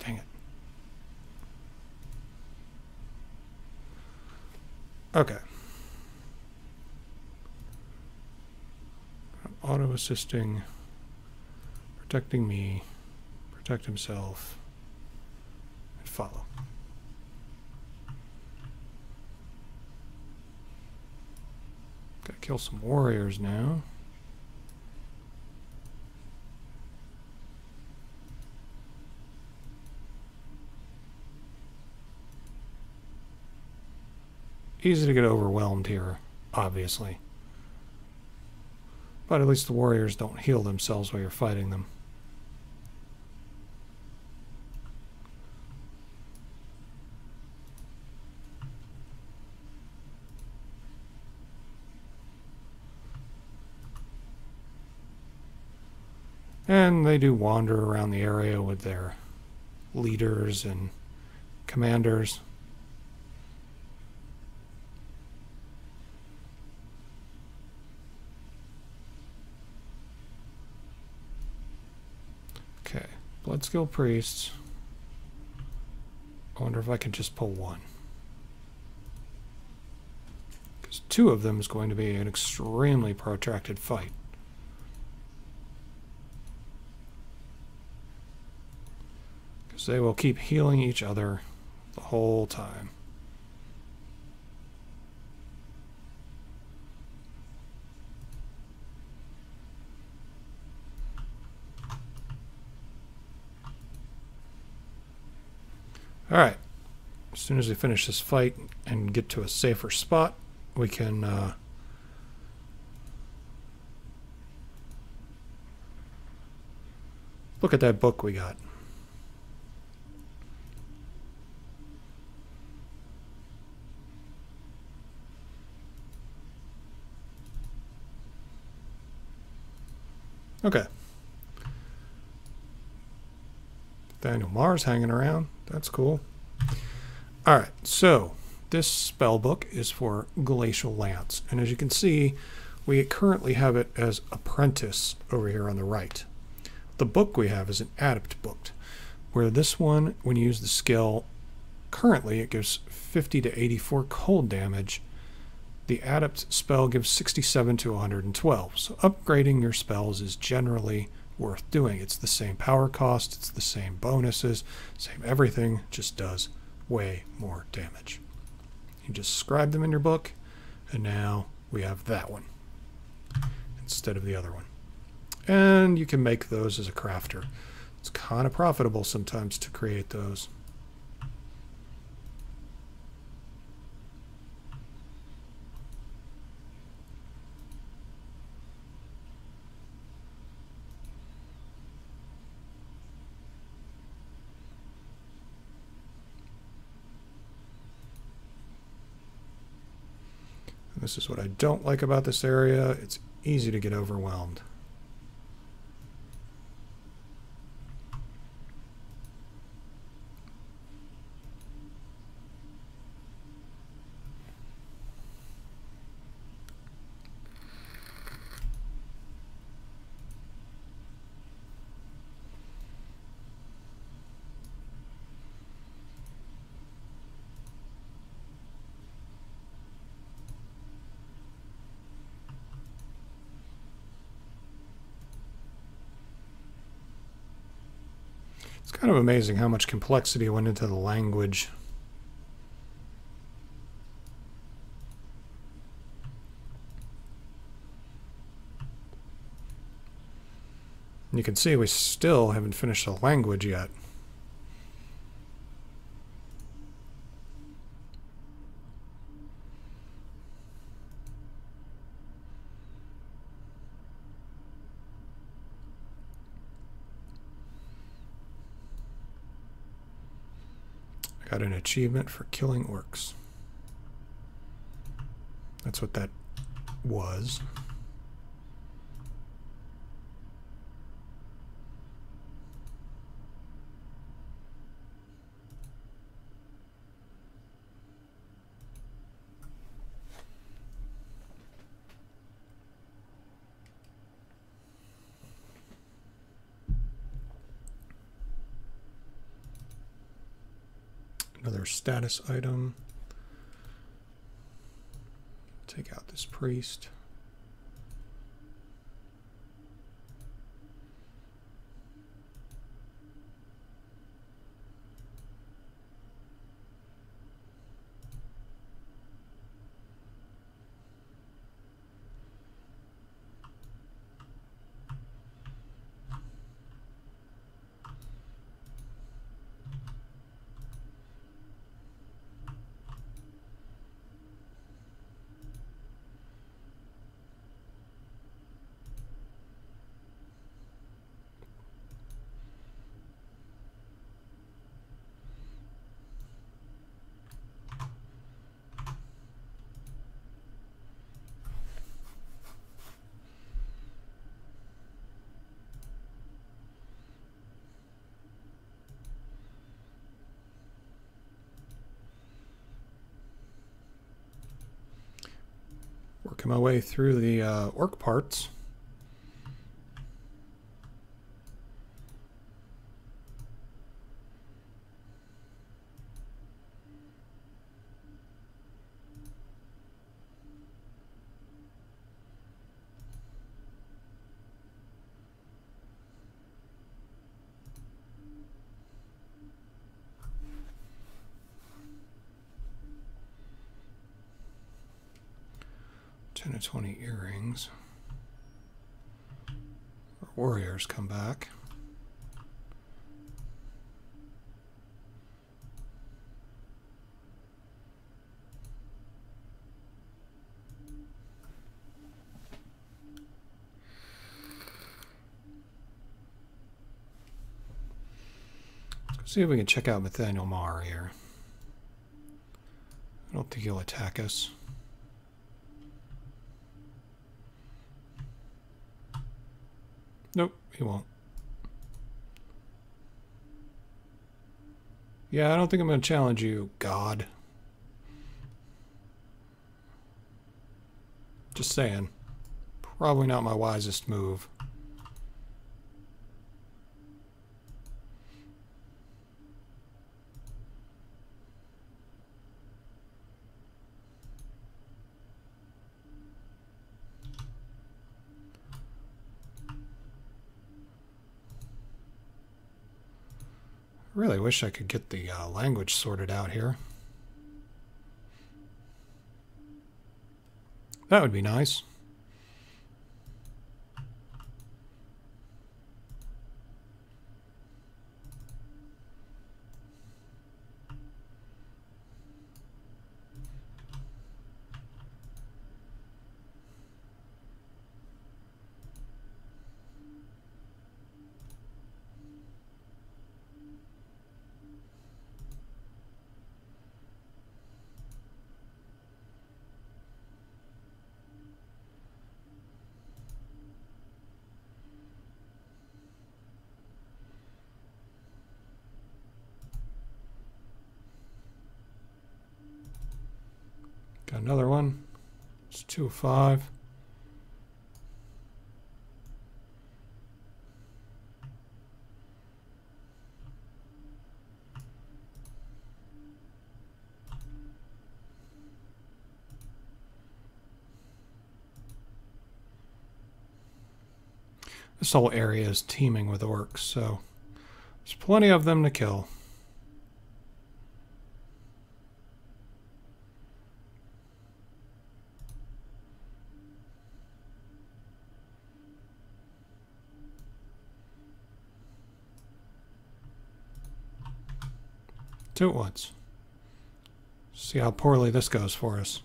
Dang it. Okay. Auto assisting, protecting me, protect himself, and follow. Gotta kill some warriors now. Easy to get overwhelmed here, obviously. But at least the warriors don't heal themselves while you're fighting them. And they do wander around the area with their leaders and commanders. Okay, Bloodskill Priests. I wonder if I can just pull one. two of them is going to be an extremely protracted fight. Because they will keep healing each other the whole time. Alright, as soon as we finish this fight and get to a safer spot, we can look at that book we got. Okay. Daniel Mars hanging around. That's cool. Alright, so this spell book is for Glacial Lance. And as you can see, we currently have it as Apprentice over here on the right. The book we have is an Adept book, where this one, when you use the skill, currently it gives 50 to 84 cold damage. The Adept spell gives 67 to 112. So upgrading your spells is generally worth doing. It's the same power cost, it's the same bonuses, same everything, just does way more damage. You just scribe them in your book, and now we have that one instead of the other one. And you can make those as a crafter. It's kind of profitable sometimes to create those. This is what I don't like about this area. It's easy to get overwhelmed. It's kind of amazing how much complexity went into the language. And you can see we still haven't finished the language yet. Got an achievement for killing orcs. That's what that was. Another status item. Take out this priest. Working my way through the orc parts. 10 to 20 earrings. Our warriors come back. Let's see if we can check out Nathaniel Marr here. I don't think he'll attack us. Nope, he won't. Yeah, I don't think I'm going to challenge you, God. Just saying. Probably not my wisest move. I really wish I could get the language sorted out here. That would be nice. Got another one. It's 2 of 5. This whole area is teeming with orcs, so there's plenty of them to kill. Two at once. See how poorly this goes for us.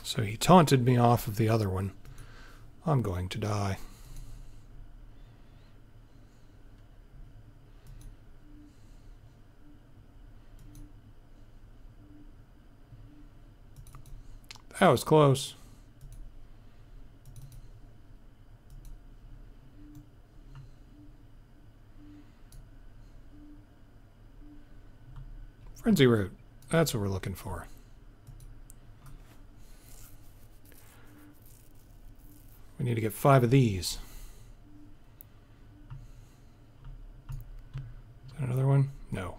So he taunted me off of the other one. I'm going to die. That was close. Frenzy root. That's what we're looking for. We need to get 5 of these. Is that another one? No.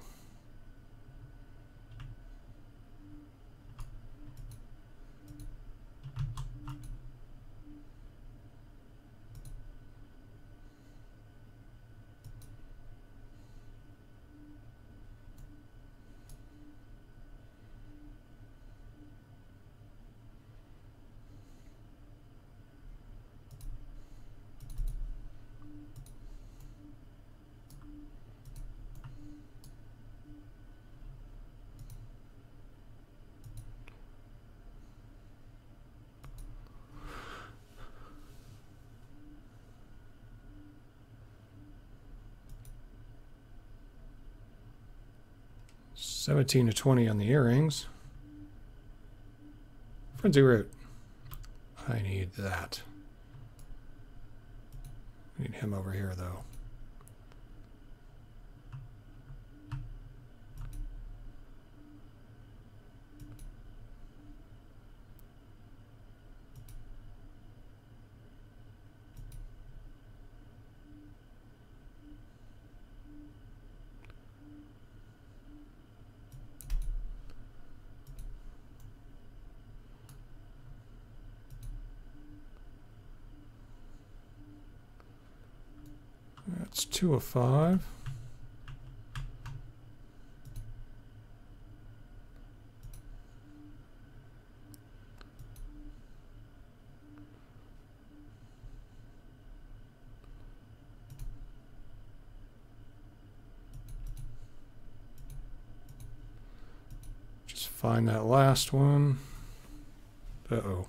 $17 to 20 on the earrings. Frenzy root. I need that. I need him over here, though. It's 2 of 5. Just find that last one. Uh-oh.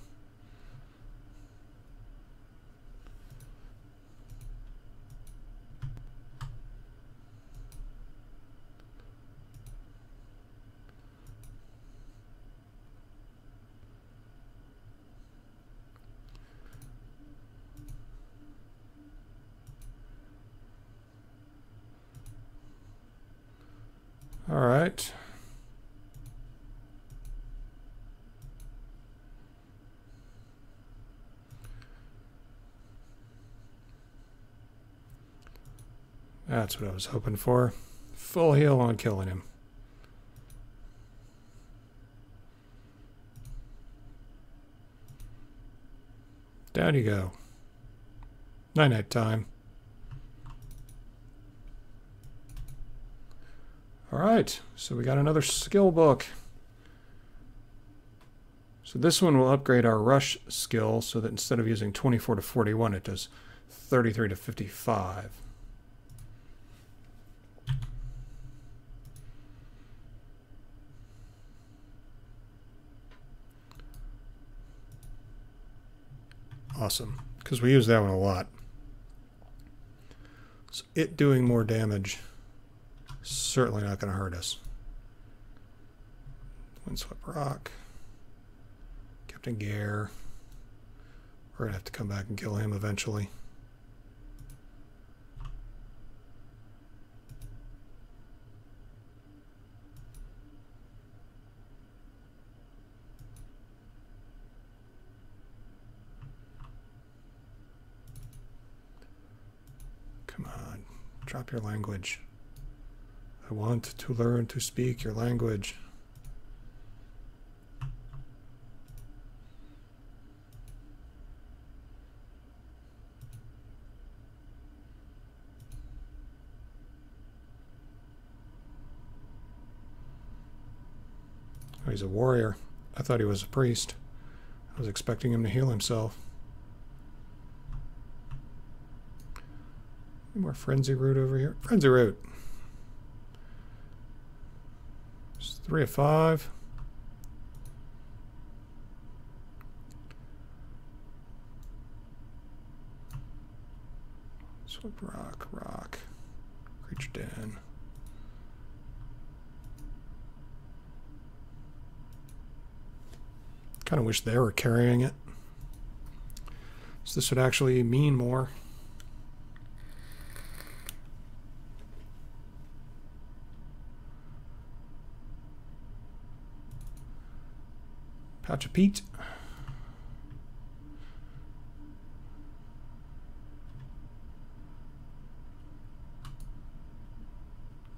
All right. That's what I was hoping for. Full heal on killing him. Down you go. Night-night time. Alright, so we got another skill book. So this one will upgrade our rush skill so that instead of using 24 to 41, it does 33 to 55. Awesome, because we use that one a lot. So it doing more damage, certainly not going to hurt us. Windswept Rock. Captain Gare. We're going to have to come back and kill him eventually. Come on, drop your language. I want to learn to speak your language. Oh, he's a warrior. I thought he was a priest. I was expecting him to heal himself. Any more frenzy root over here? Frenzy root. It's 3 of 5. Swap rock, rock. Creature den. Kind of wish they were carrying it. So this would actually mean more. Pouch of peat.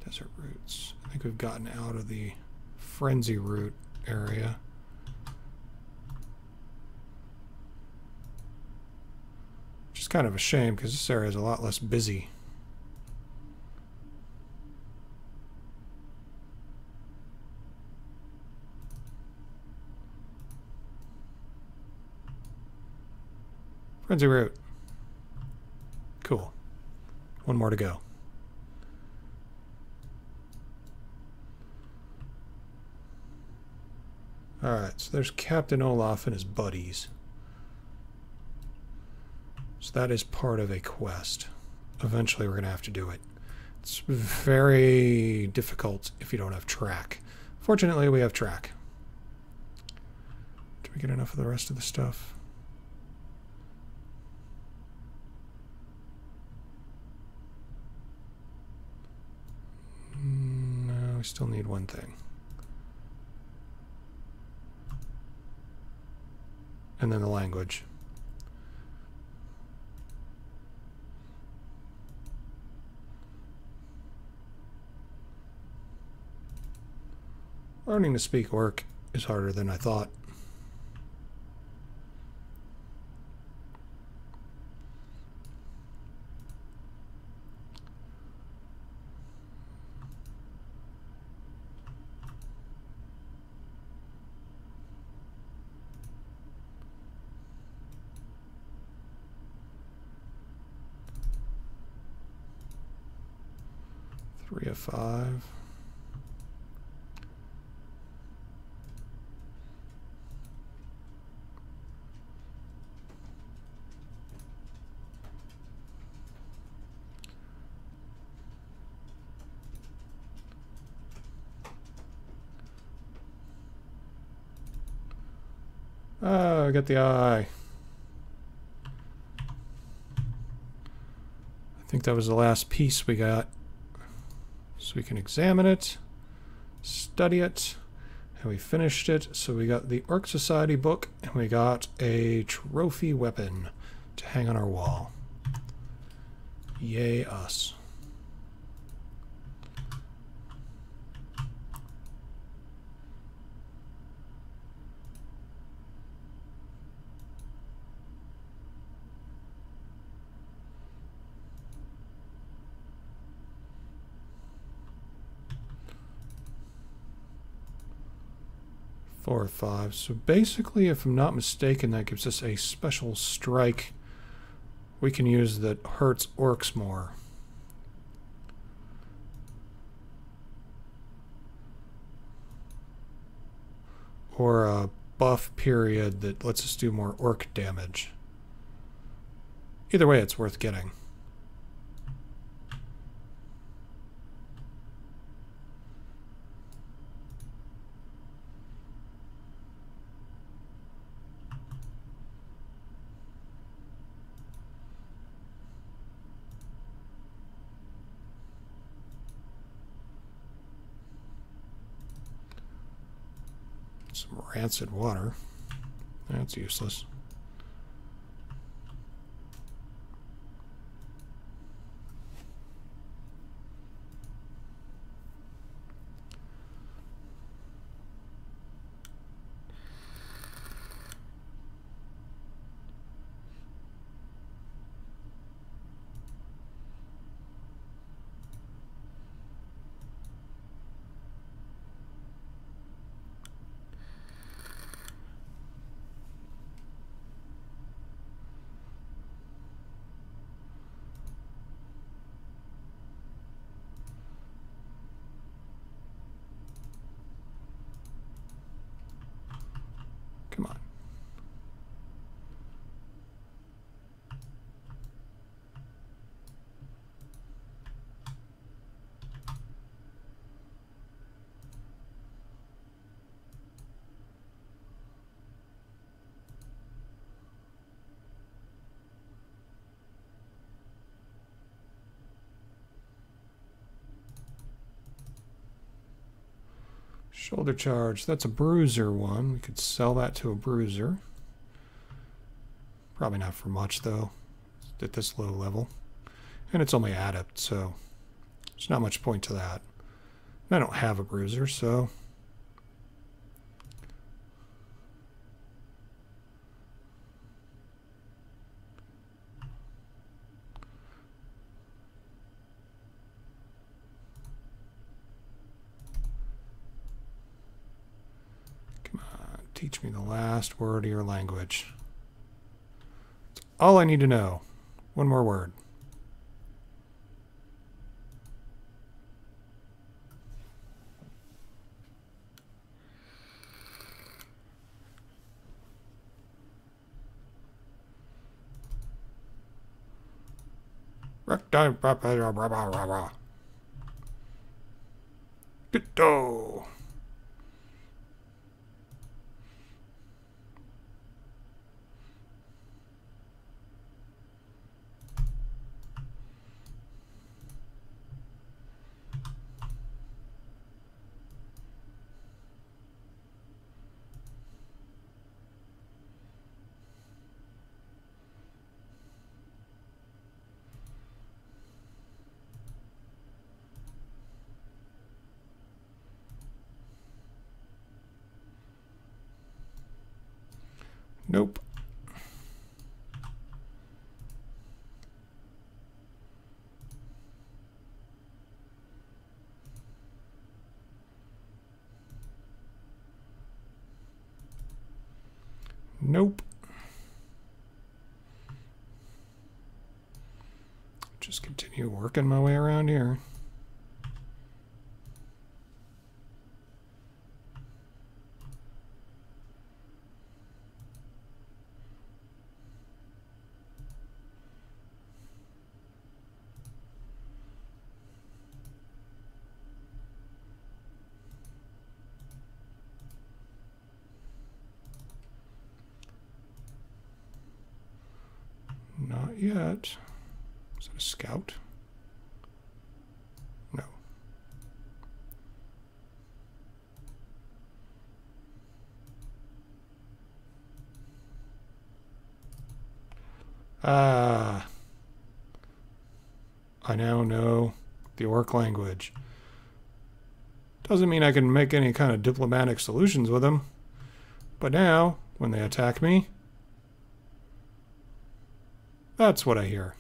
Desert roots. I think we've gotten out of the frenzy root area. Which is kind of a shame because this area is a lot less busy. Frenzy root. Cool. One more to go. Alright, so there's Captain Olaf and his buddies. So that is part of a quest. Eventually we're going to have to do it. It's very difficult if you don't have track. Fortunately, we have track. Did we get enough of the rest of the stuff? No, we still need one thing. And then the language. Learning to speak Orc is harder than I thought. 3 of 5. Oh, I got the eye. I think that was the last piece we got. So we can examine it, study it, and we finished it. So we got the Orc Society book, and we got a trophy weapon to hang on our wall. Yay us. Four or five. So basically, if I'm not mistaken, that gives us a special strike we can use that hurts orcs more. Or a buff period that lets us do more orc damage. Either way, it's worth getting. Some rancid water. That's useless. Come on. Shoulder charge. That's a bruiser one. We could sell that to a bruiser. Probably not for much, though, at this low level. And it's only adept, so there's not much point to that. I don't have a bruiser, so... Teach me the last word of your language. That's all I need to know. One more word. Ditto. Nope. Nope. Just continue working my way around here. Not yet. Is that a scout? No. Ah. I now know the orc language. Doesn't mean I can make any kind of diplomatic solutions with them. But now, when they attack me, that's what I hear.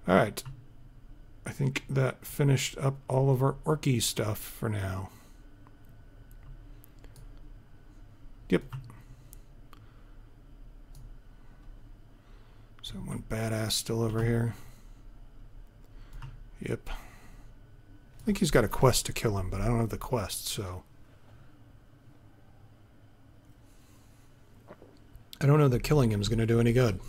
Alright. I think that finished up all of our orky stuff for now. Yep. So one badass still over here. Yep. I think he's got a quest to kill him, but I don't have the quest, so. I don't know that killing him is going to do any good.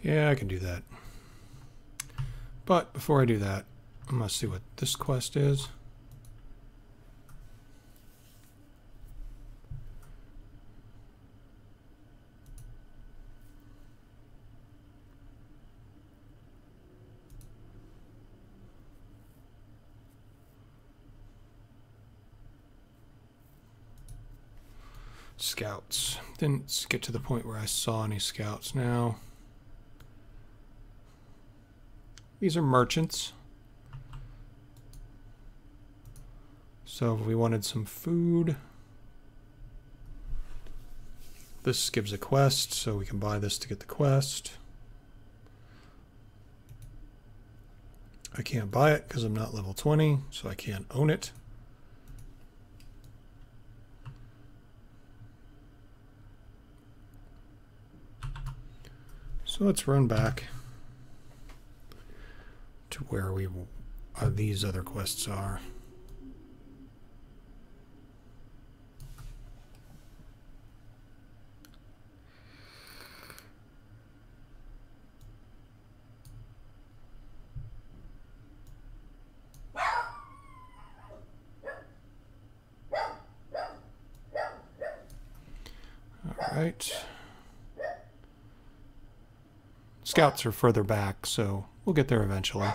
Yeah, I can do that. But before I do that, I must see what this quest is. Scouts. Didn't get to the point where I saw any scouts now. These are merchants. So if we wanted some food, this gives a quest, so we can buy this to get the quest. I can't buy it because I'm not level 20, so I can't own it. So let's run back to where these other quests are. All right. Scouts are further back, so we'll get there eventually.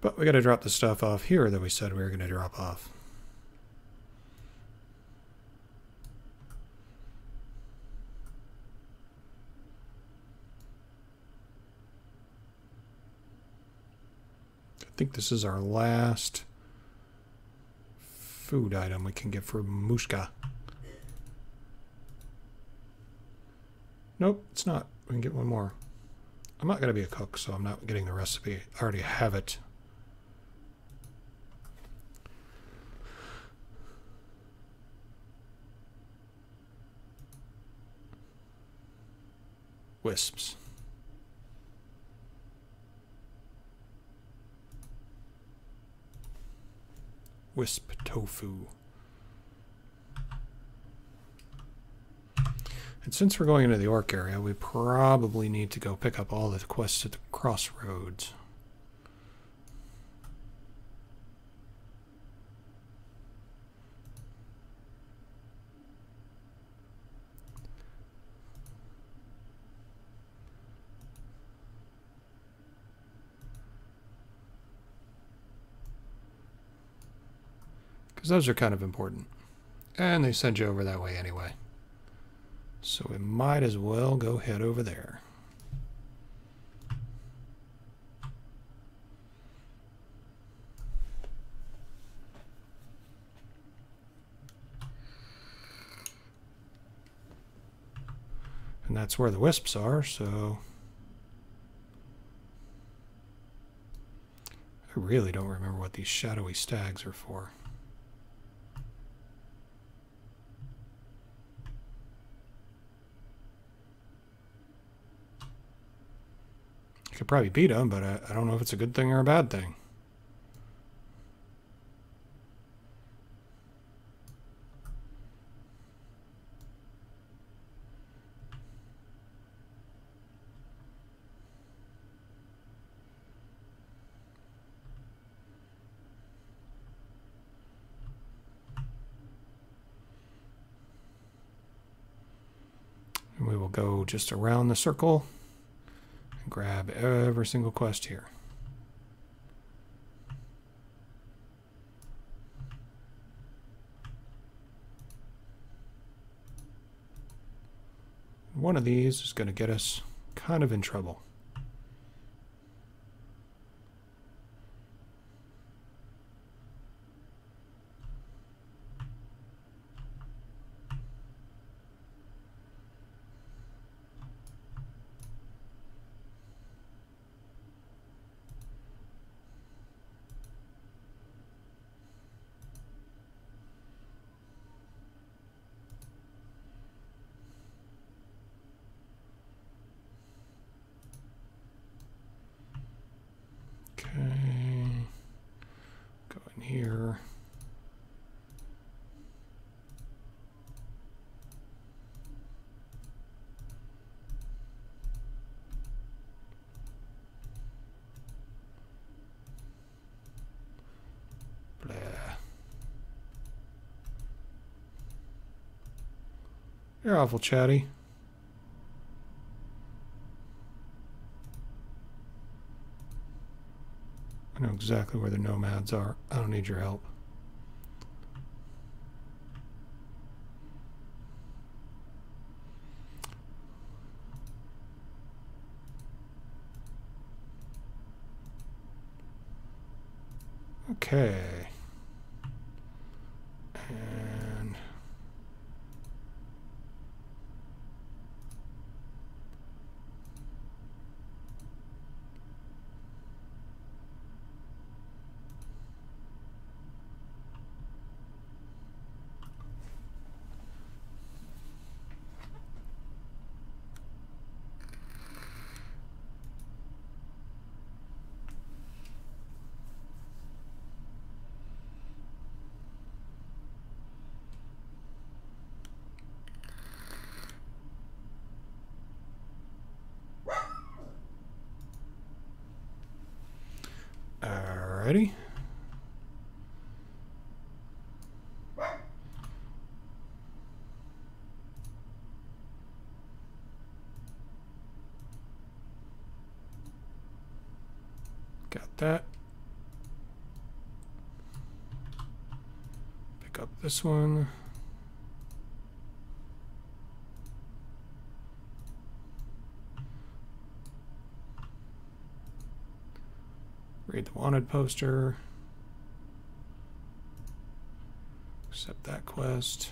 But we got to drop the stuff off here that we said we were going to drop off. I think this is our last food item we can get for Mushka. Nope, it's not. We can get one more. I'm not going to be a cook, so I'm not getting the recipe. I already have it. Wisps. Wisp tofu. And since we're going into the orc area, we probably need to go pick up all the quests at the crossroads. Because those are kind of important. And they send you over that way anyway. So we might as well go head over there. And that's where the wisps are, so I really don't remember what these shadowy stags are for. I could probably beat them, but I don't know if it's a good thing or a bad thing. And we will go just around the circle and grab every single quest here. One of these is going to get us kind of in trouble. Okay, go in here. Blah. You're awful chatty. I know exactly where the nomads are. I don't need your help. Okay. And alrighty. Got that. Pick up this one. Read the wanted poster. Accept that quest.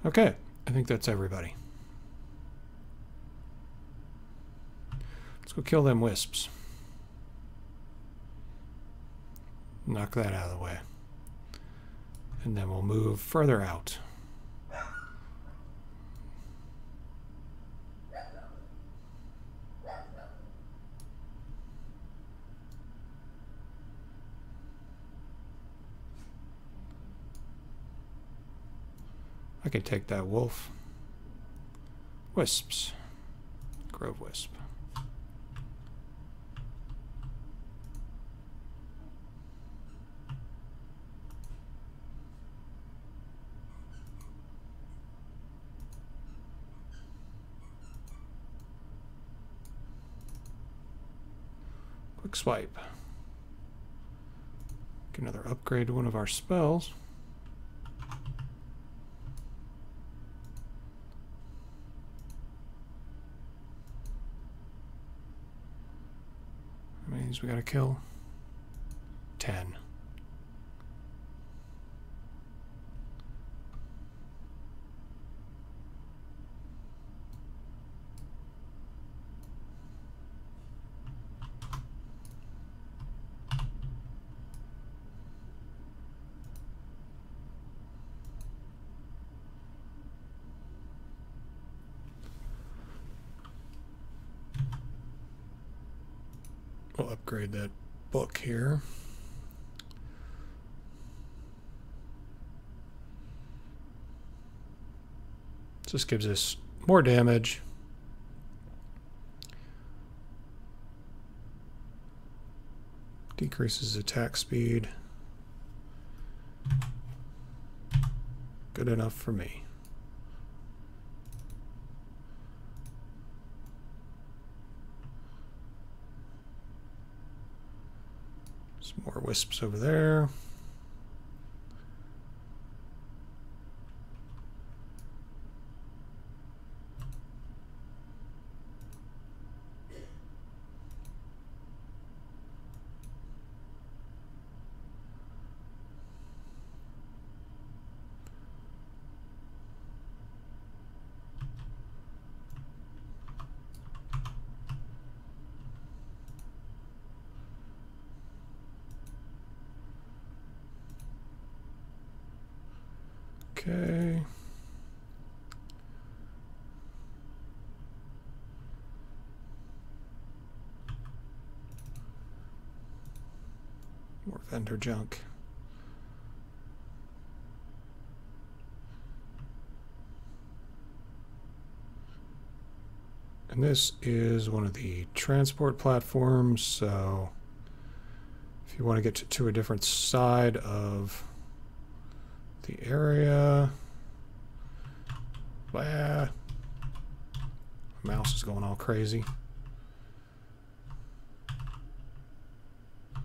Okay, I think that's everybody. Let's go kill them wisps. Knock that out of the way. And then we'll move further out. I could take that wolf. Wisps. Grove wisp. Quick swipe. Do another upgrade to one of our spells. How many of these we gotta kill? 10. We'll upgrade that book here. This gives us more damage. Decreases attack speed. Good enough for me. Some more wisps over there. Okay. More vendor junk. And this is one of the transport platforms, so if you want to get to a different side of the area. Blah. Mouse is going all crazy. You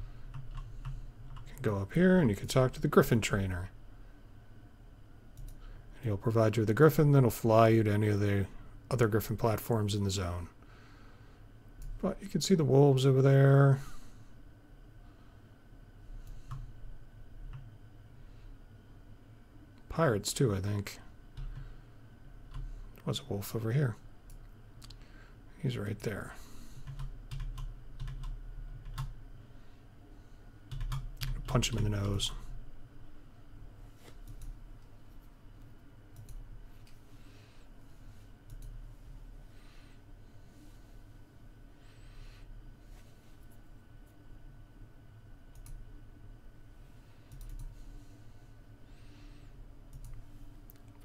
can go up here and you can talk to the Griffin trainer. And he'll provide you with a Griffin that'll fly you to any of the other Griffin platforms in the zone. But you can see the wolves over there. Pirates too, I think. There was a wolf over here. He's right there. Punch him in the nose.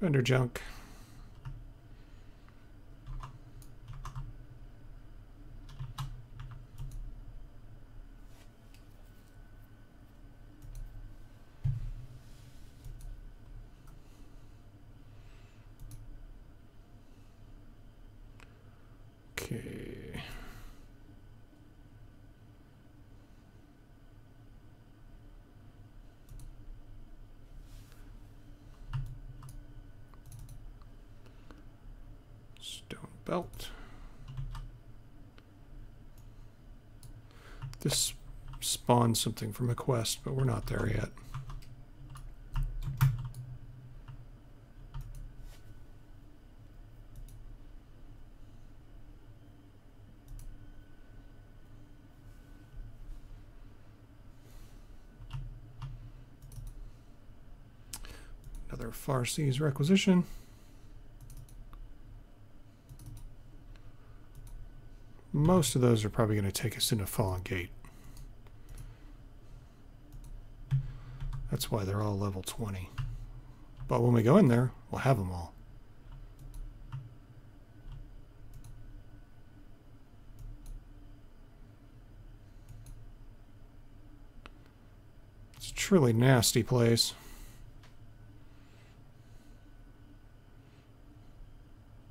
Vendor junk. Okay. Stone belt. This spawns something from a quest, but we're not there yet. Another Far Seas requisition. Most of those are probably going to take us into Fallen Gate. That's why they're all level 20. But when we go in there, we'll have them all. It's a truly nasty place.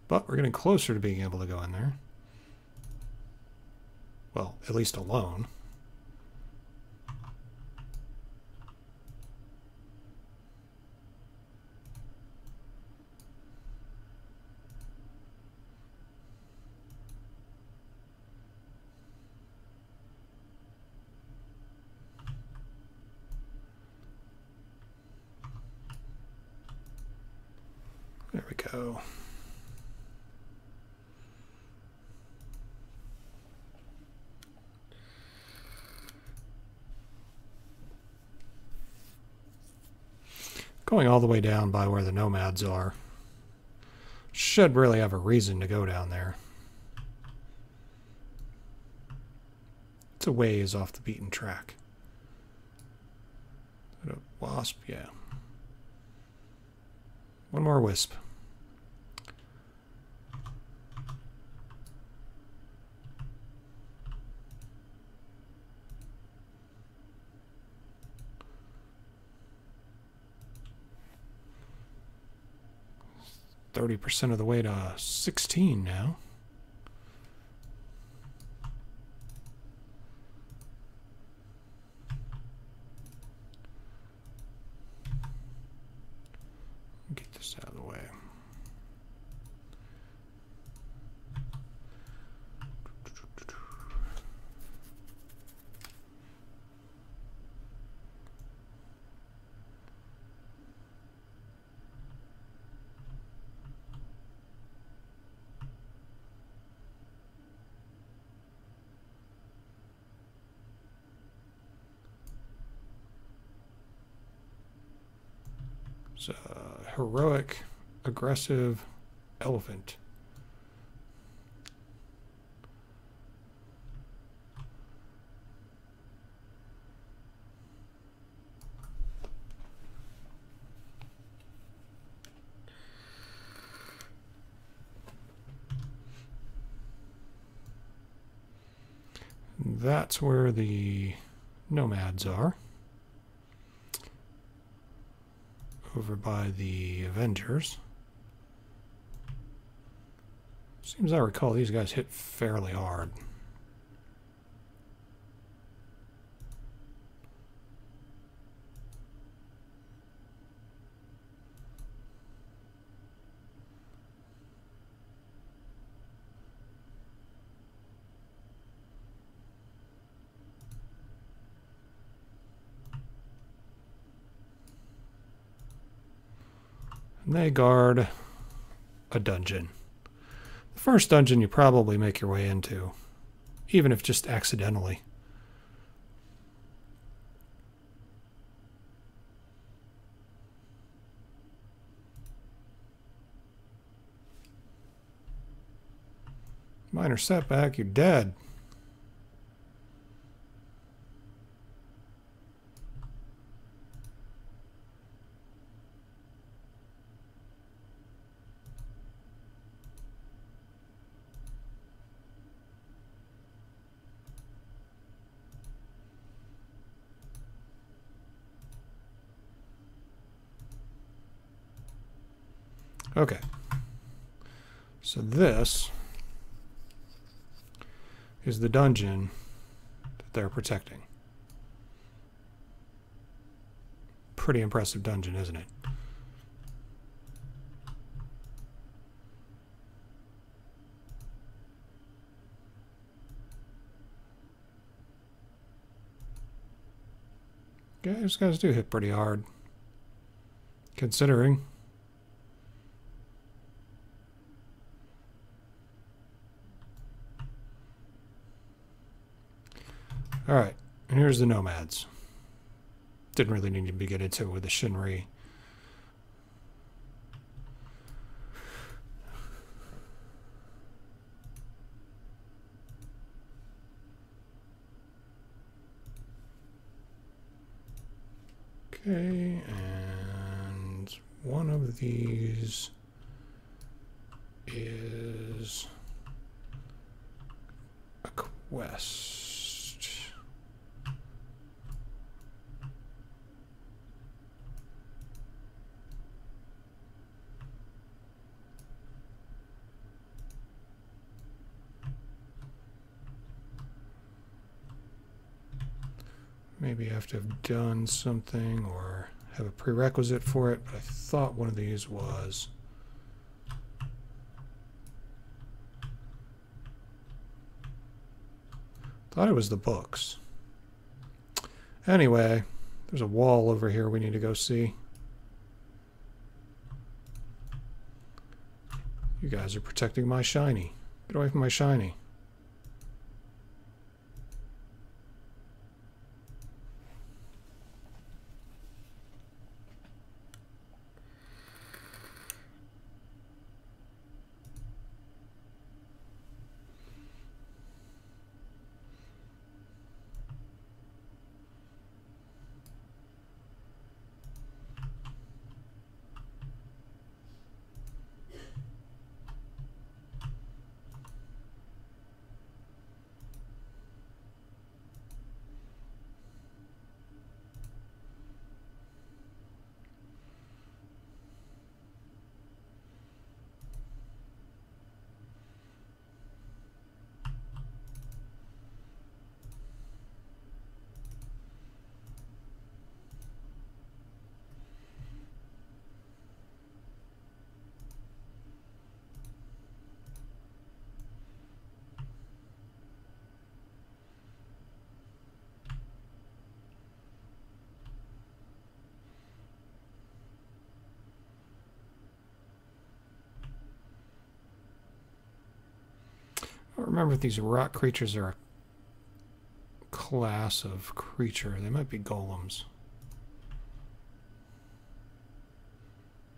But we're getting closer to being able to go in there. Well, at least alone. There we go. Going all the way down by where the nomads are. Should really have a reason to go down there. It's a ways off the beaten track. A wasp, yeah. One more wisp. %30 of the way to 16 now. Get this out of the way. So, heroic, aggressive elephant. That's where the nomads are. Over by the Avengers. Seems I recall these guys hit fairly hard. And they guard a dungeon. The first dungeon you probably make your way into, even if just accidentally. Minor setback, you're dead. Okay, so this is the dungeon that they're protecting. Pretty impressive dungeon, isn't it? Okay, these guys do hit pretty hard, considering. Alright, and here's the nomads. Didn't really need to get into it with the Shinri. Okay, and one of these is a quest. Maybe I have to have done something or have a prerequisite for it, but I thought one of these was. Thought it was the books. Anyway, there's a wall over here we need to go see. guys are protecting my shiny. Get away from my shiny. I don't remember if these rock creatures are a class of creature. They might be golems.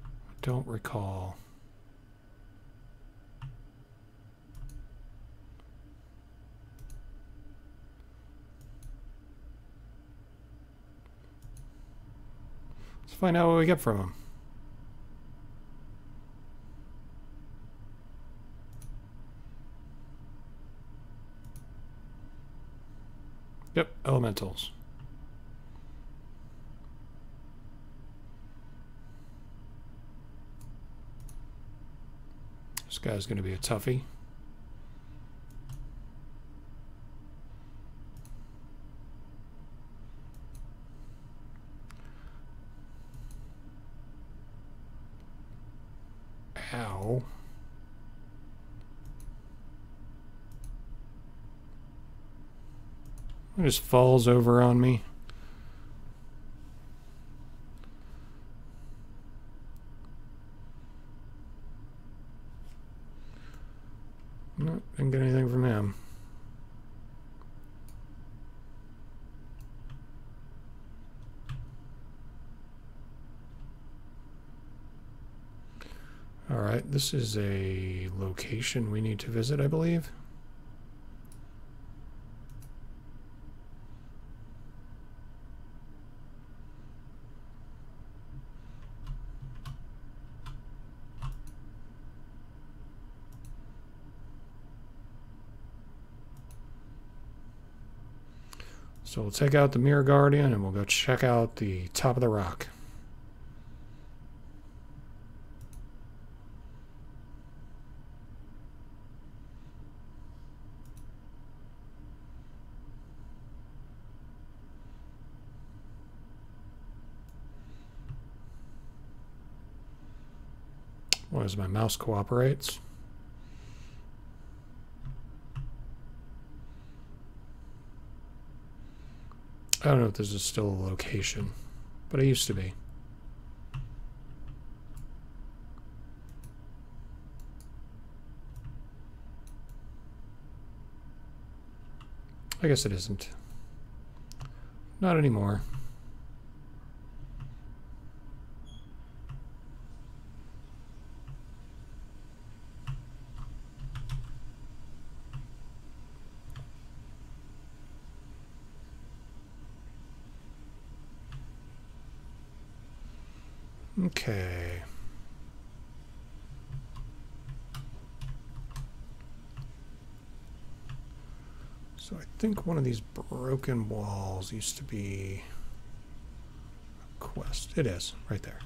I don't recall. Let's find out what we get from them. Yep, elementals. This guy's going to be a toughie. Ow. It just falls over on me. Nope, didn't get anything from him. Alright, this is a location we need to visit, I believe. So we'll take out the Mirror Guardian and we'll go check out the top of the rock. Well, as my mouse cooperates. I don't know if this is still a location, but it used to be. I guess it isn't. Not anymore. Okay. So I think one of these broken walls used to be a quest. It is, right there.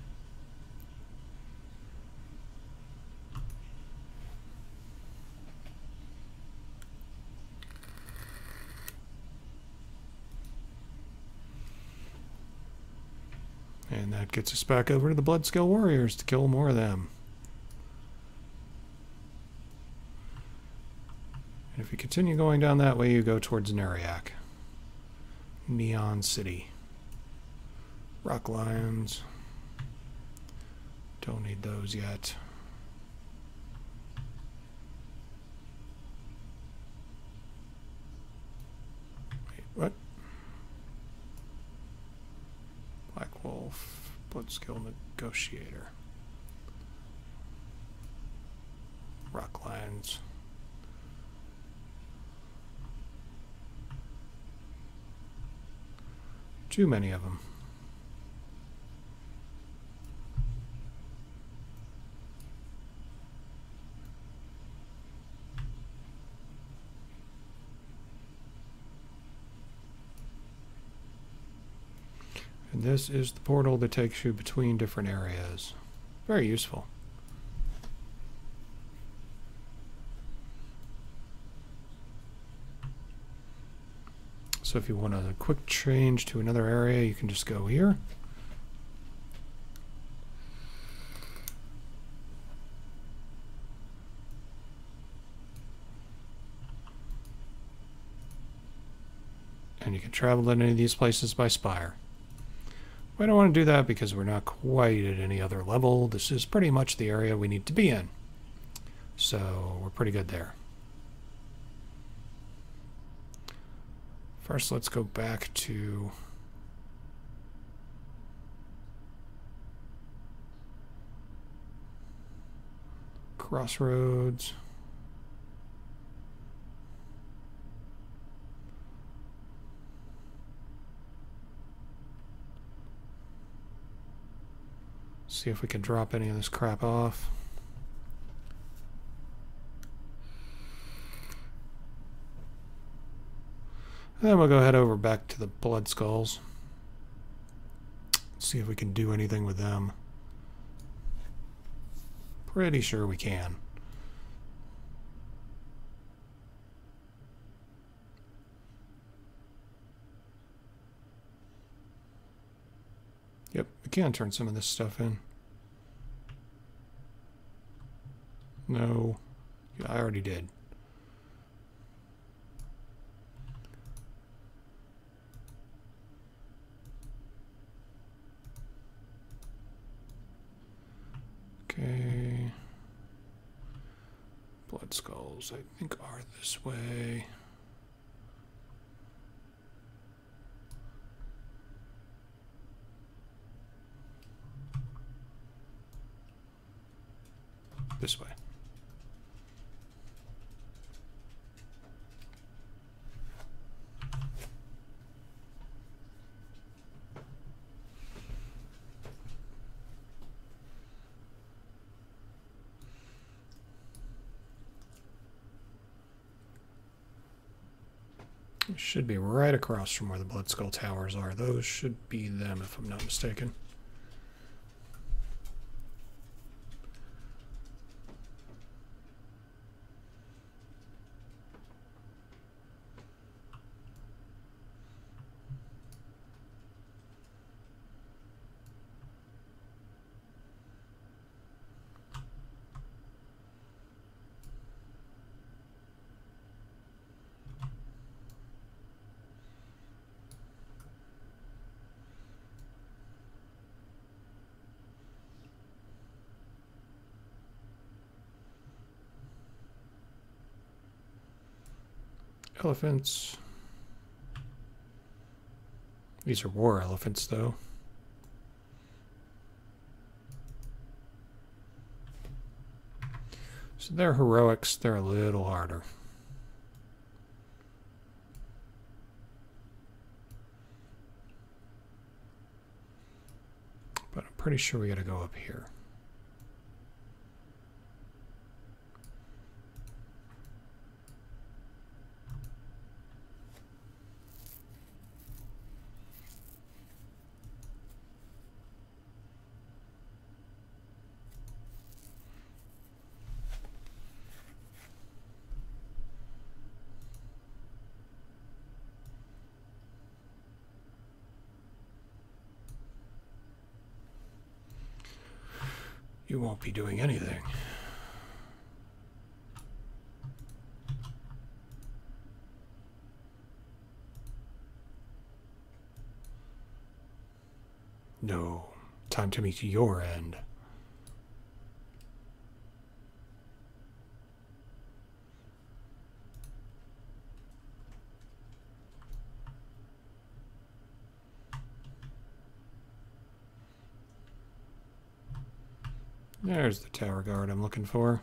And that gets us back over to the Bloodskill Warriors to kill more of them. And if you continue going down that way, you go towards Neriak. Neon City. Rock Lions. Don't need those yet. What? Black Wolf, Bloodskill Negotiator. Rock lines. Too many of them. And this is the portal that takes you between different areas. Very useful. So if you want a quick change to another area, you can just go here. And you can travel to any of these places by spire. We don't want to do that because we're not quite at any other level. This is pretty much the area we need to be in. So we're pretty good there. First, let's go back to Crossroads. See if we can drop any of this crap off. And then we'll go head over back to the Blood Skulls. See if we can do anything with them. Pretty sure we can. Yep, we can turn some of this stuff in. No, yeah, I already did. Okay. Blood Skulls, I think, are this way. This way. It should be right across from where the Blood Skull Towers are. Those should be them, if I'm not mistaken. Elephants. These are war elephants, though. So they're heroics. They're a little harder. But I'm pretty sure we gotta go up here. You won't be doing anything. No, time to meet your end. There's the tower guard I'm looking for.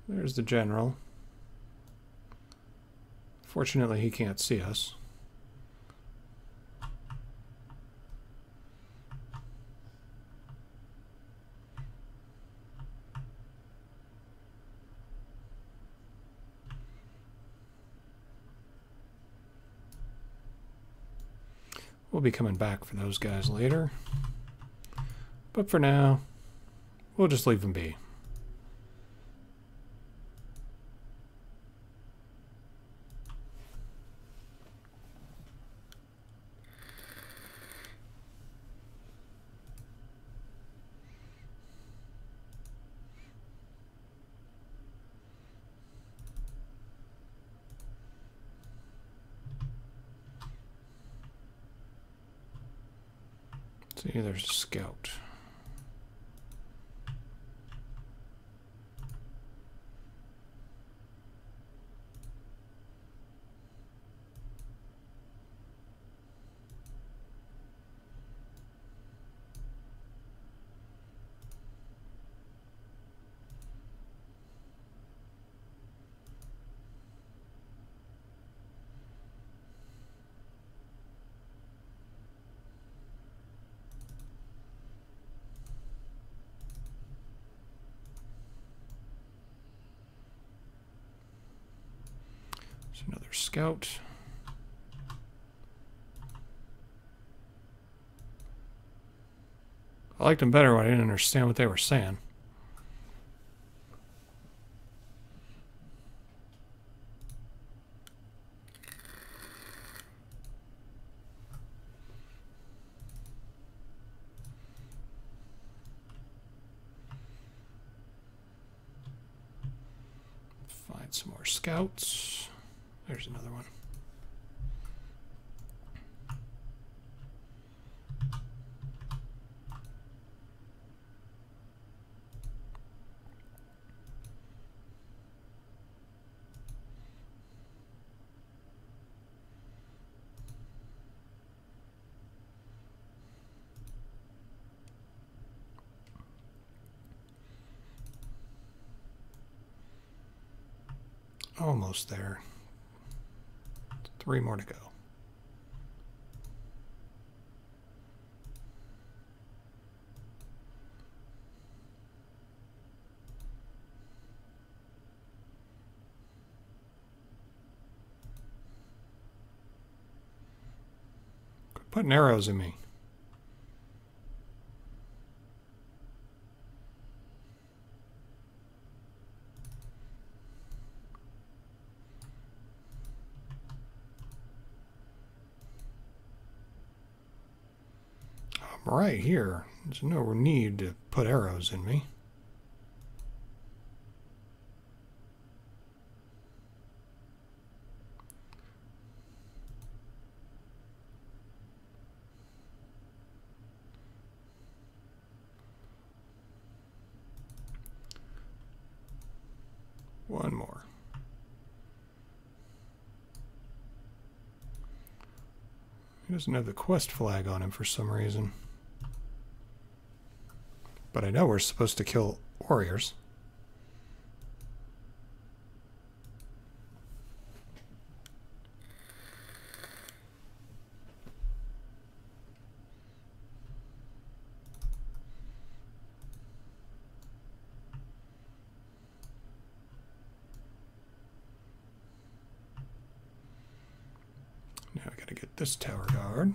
There's the general. Fortunately, he can't see us. We'll be coming back for those guys later. But for now, we'll just leave them be. See, there's a scout. There's another scout. I liked them better when I didn't understand what they were saying. Find some more scouts. There's another one. Almost there. 3 more to go. Quit putting arrows in me. Right here. There's no need to put arrows in me. One more. He doesn't have the quest flag on him for some reason. But I know we're supposed to kill warriors. Now I gotta get this tower guard.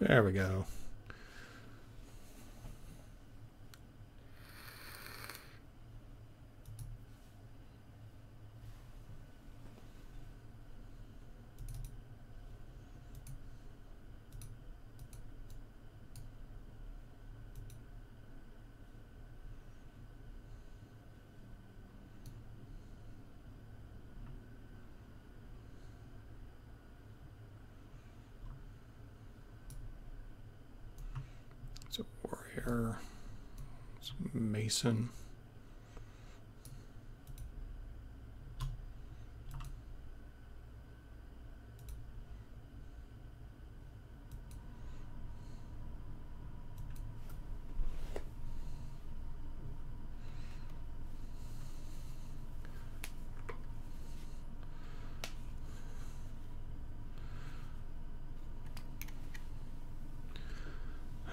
There we go. It's a warrior. It's a mason.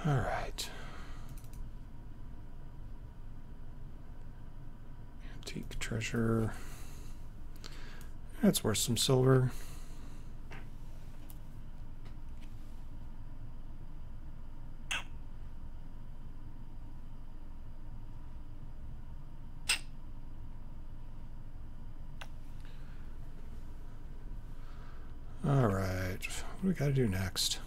All right. Antique treasure. That's worth some silver. All right. What do we got to do next?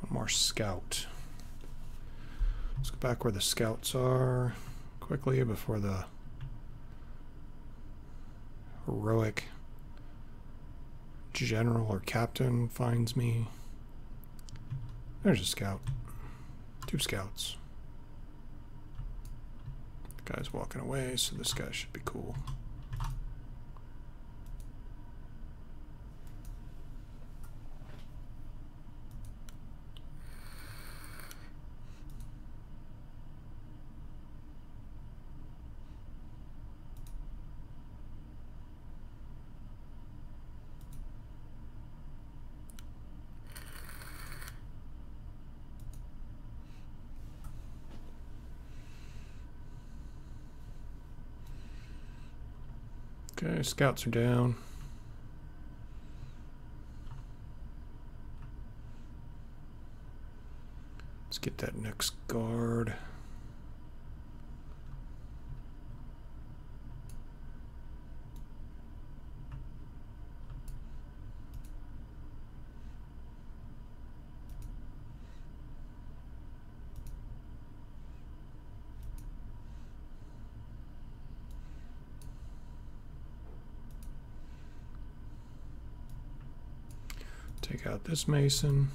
One more scout. Let's go back where the scouts are quickly before the heroic general or captain finds me. There's a scout. 2 scouts. The guy's walking away, so this guy should be cool. Okay, scouts are down. Let's get that next guard. Take out this mason.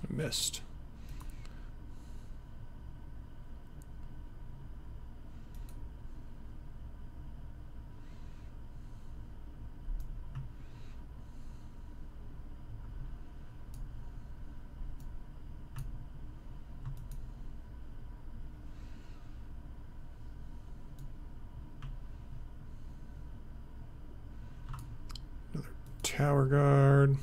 I missed. Another tower guard.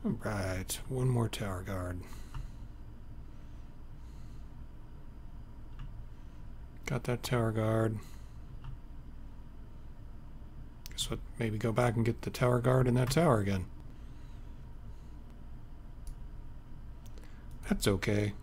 All right, one more tower guard. Got that tower guard. Guess what? Maybe go back and get the tower guard in that tower again. That's okay.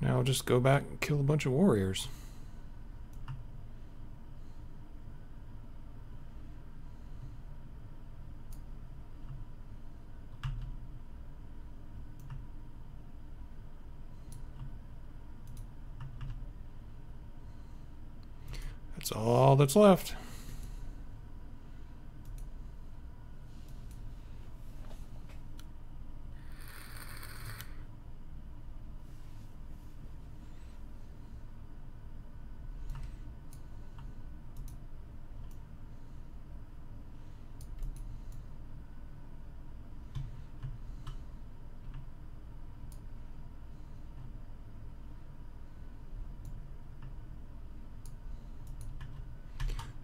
Now I'll just go back and kill a bunch of warriors. That's all that's left.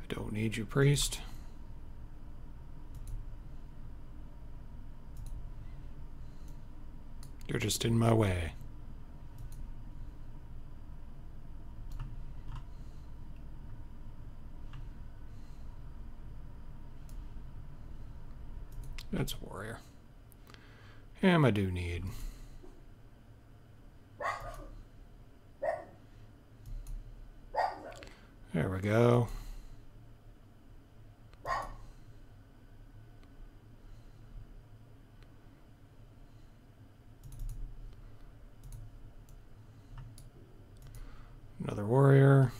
Don't need you, priest. You're just in my way. That's a warrior. Him I do need. There we go. Another warrior.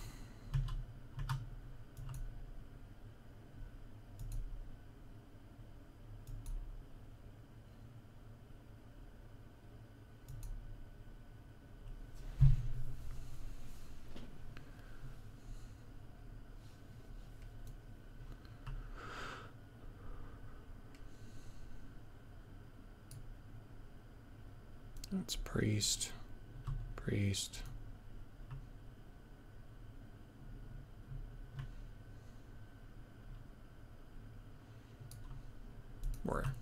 That's priest. Priest. Warrior.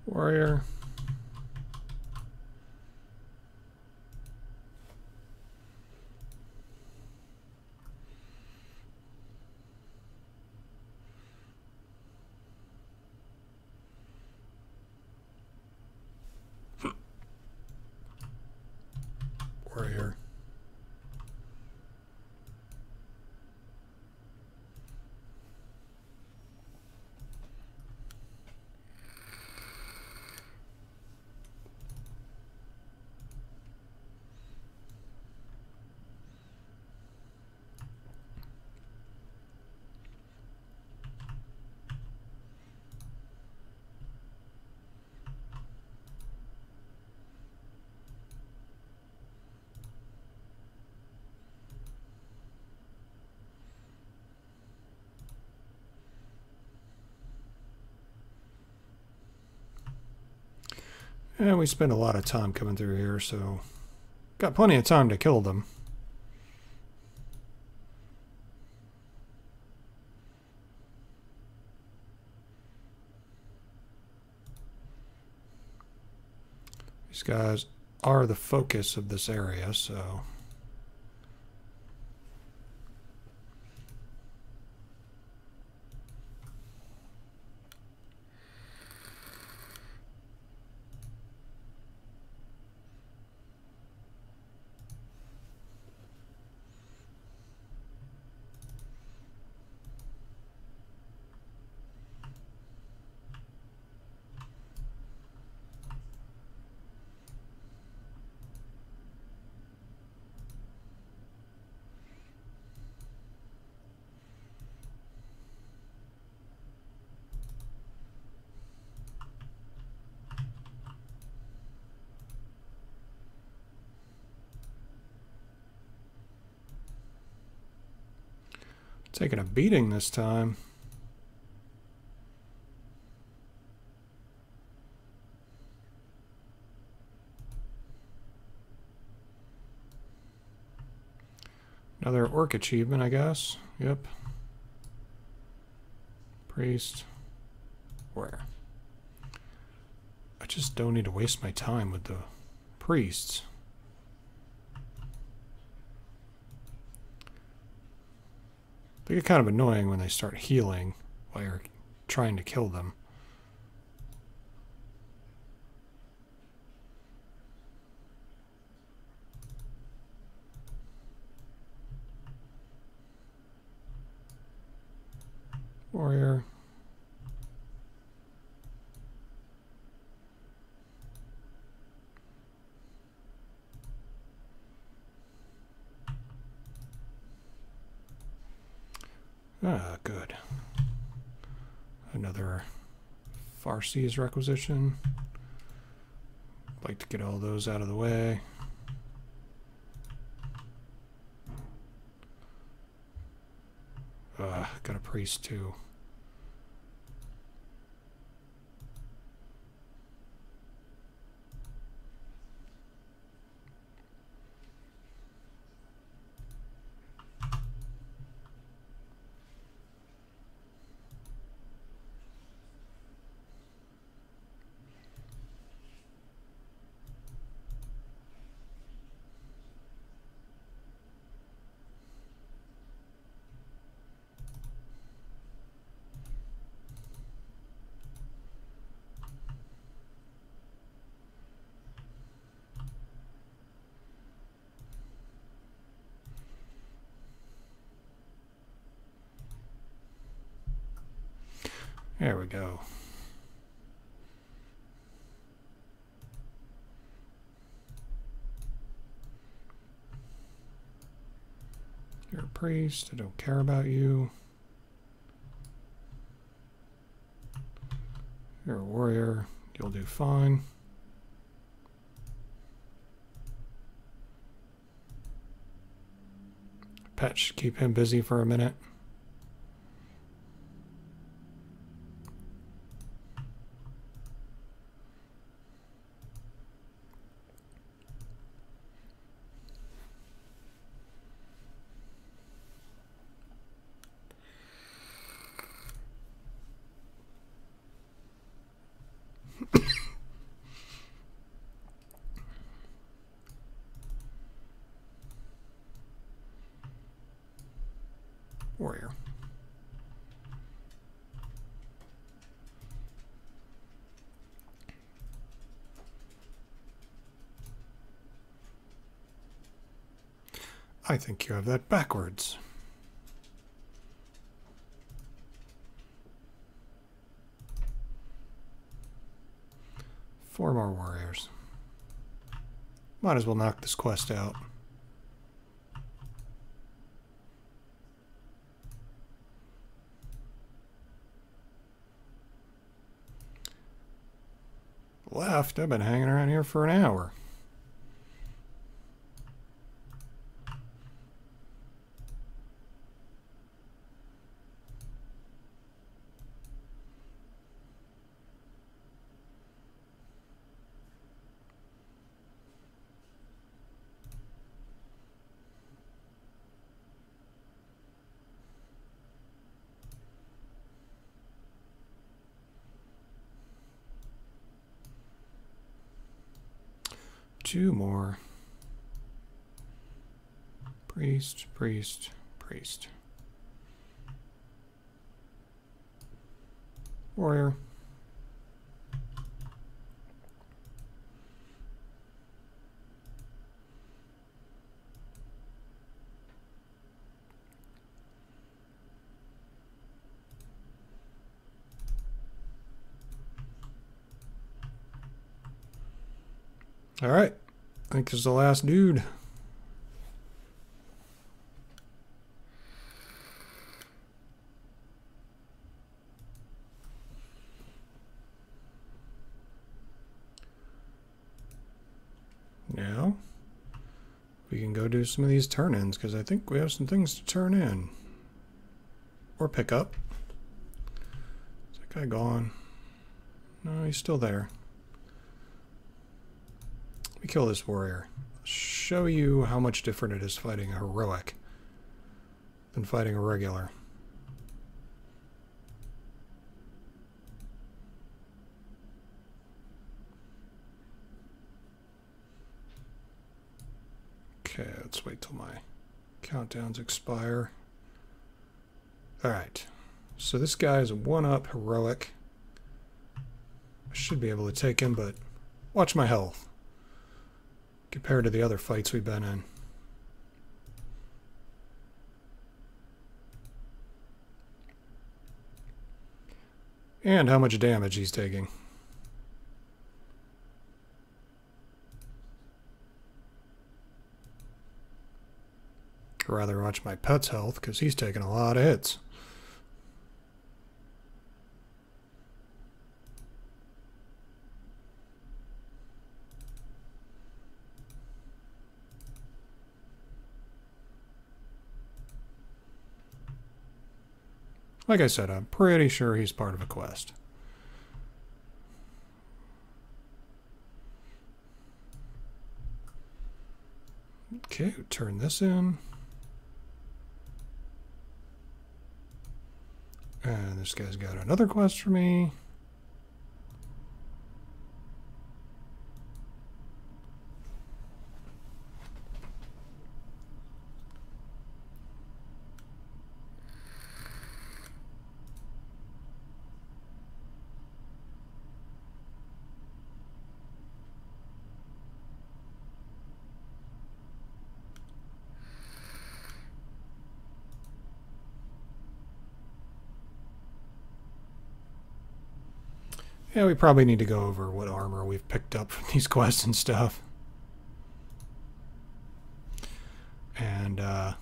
Warrior. Warrior. And we spent a lot of time coming through here, so got plenty of time to kill them. These guys are the focus of this area, so taking a beating this time. Another orc achievement, I guess. Yep. Priest. Where? I just don't need to waste my time with the priests. They get kind of annoying when they start healing while you're trying to kill them. Warrior. Ah, good. Another Farsi's requisition. Like to get all those out of the way. Got a priest too. There we go. You're a priest. I don't care about you. You're a warrior. You'll do fine. Pet should keep him busy for a minute. Warrior. I think you have that backwards. Four more warriors. Might as well knock this quest out. Left. I've been hanging around here for an hour. Two more. Priest, priest, priest. Warrior. All right. I think this is the last dude. Now, we can go do some of these turn-ins, because I think we have some things to turn in. Or pick up. Is that guy gone? No, he's still there. Let me kill this warrior. Show you how much different it is fighting a heroic than fighting a regular. Okay, let's wait till my countdowns expire. Alright, so this guy is a 1-up heroic. I should be able to take him, but watch my health compared to the other fights we've been in. and how much damage he's taking. I'd rather watch my pet's health because he's taking a lot of hits. Like I said, I'm pretty sure he's part of a quest. Okay, turn this in. And this guy's got another quest for me. Yeah, we probably need to go over what armor we've picked up from these quests and stuff. And, I'll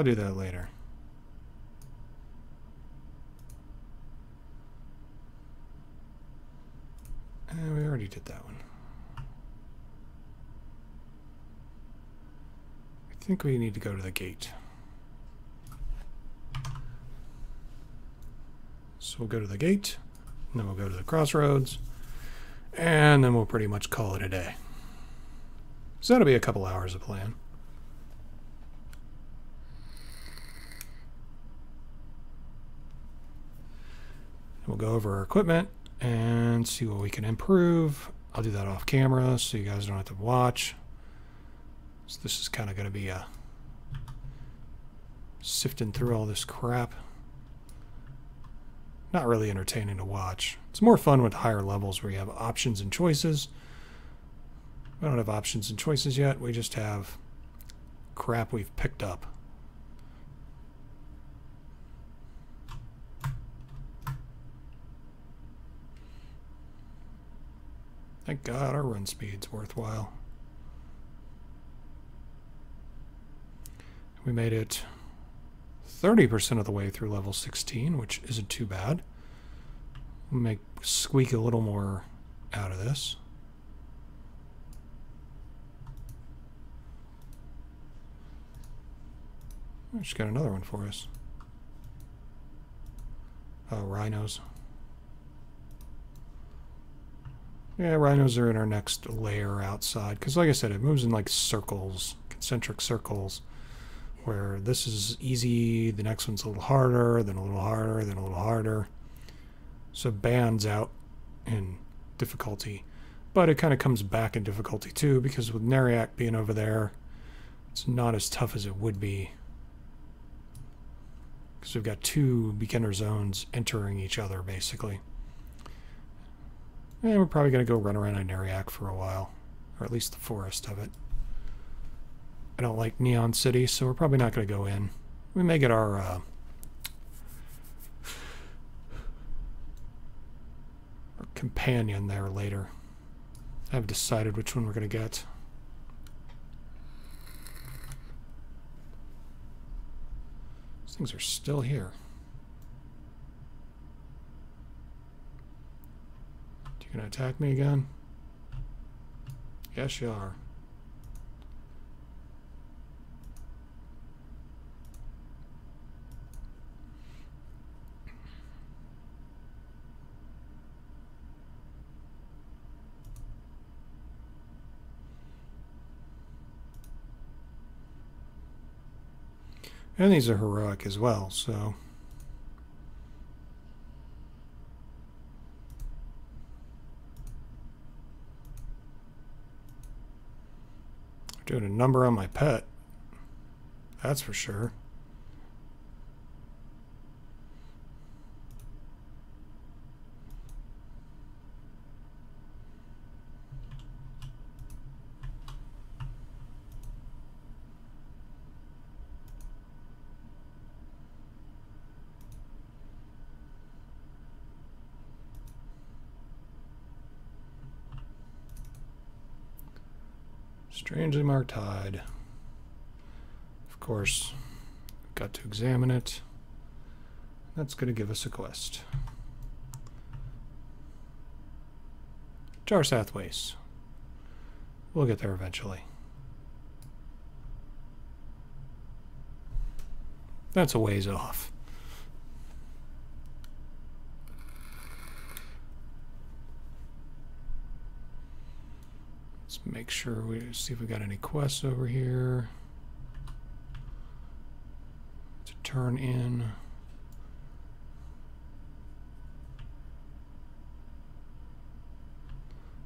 do that later. And we already did that one. I think we need to go to the gate. So we'll go to the gate, and then we'll go to the crossroads, and then we'll pretty much call it a day. So that'll be a couple hours of playing. We'll go over our equipment and see what we can improve. I'll do that off camera so you guys don't have to watch. So this is kind of going to be a sifting through all this crap. Not really entertaining to watch. It's more fun with higher levels where you have options and choices. We don't have options and choices yet. We just have crap we've picked up. Thank God our run speed's worthwhile. We made it 30% of the way through level 16, which isn't too bad. We'll squeak a little more out of this. She's got another one for us. Oh, rhinos. Yeah, rhinos are in our next layer outside. Because like I said, it moves in like circles, concentric circles. Where this is easy, the next one's a little harder, then a little harder, then a little harder. So it bands out in difficulty. But it kind of comes back in difficulty too, because with Neriak being over there, it's not as tough as it would be. Because we've got two beginner zones entering each other, basically. And we're probably going to go run around in Neriak for a while. Or at least the forest of it. I don't like Neon City, so we're probably not going to go in. We may get our companion there later. I haven't decided which one we're going to get. These things are still here. You going to attack me again? Yes, you are. And these are heroic as well, so... Doing a number on my pet. That's for sure. Strangely marked hide. Of course, we've got to examine it. That's going to give us a quest. Jar Sathways. We'll get there eventually. That's a ways off. Let's make sure we see if we got any quests over here to turn in.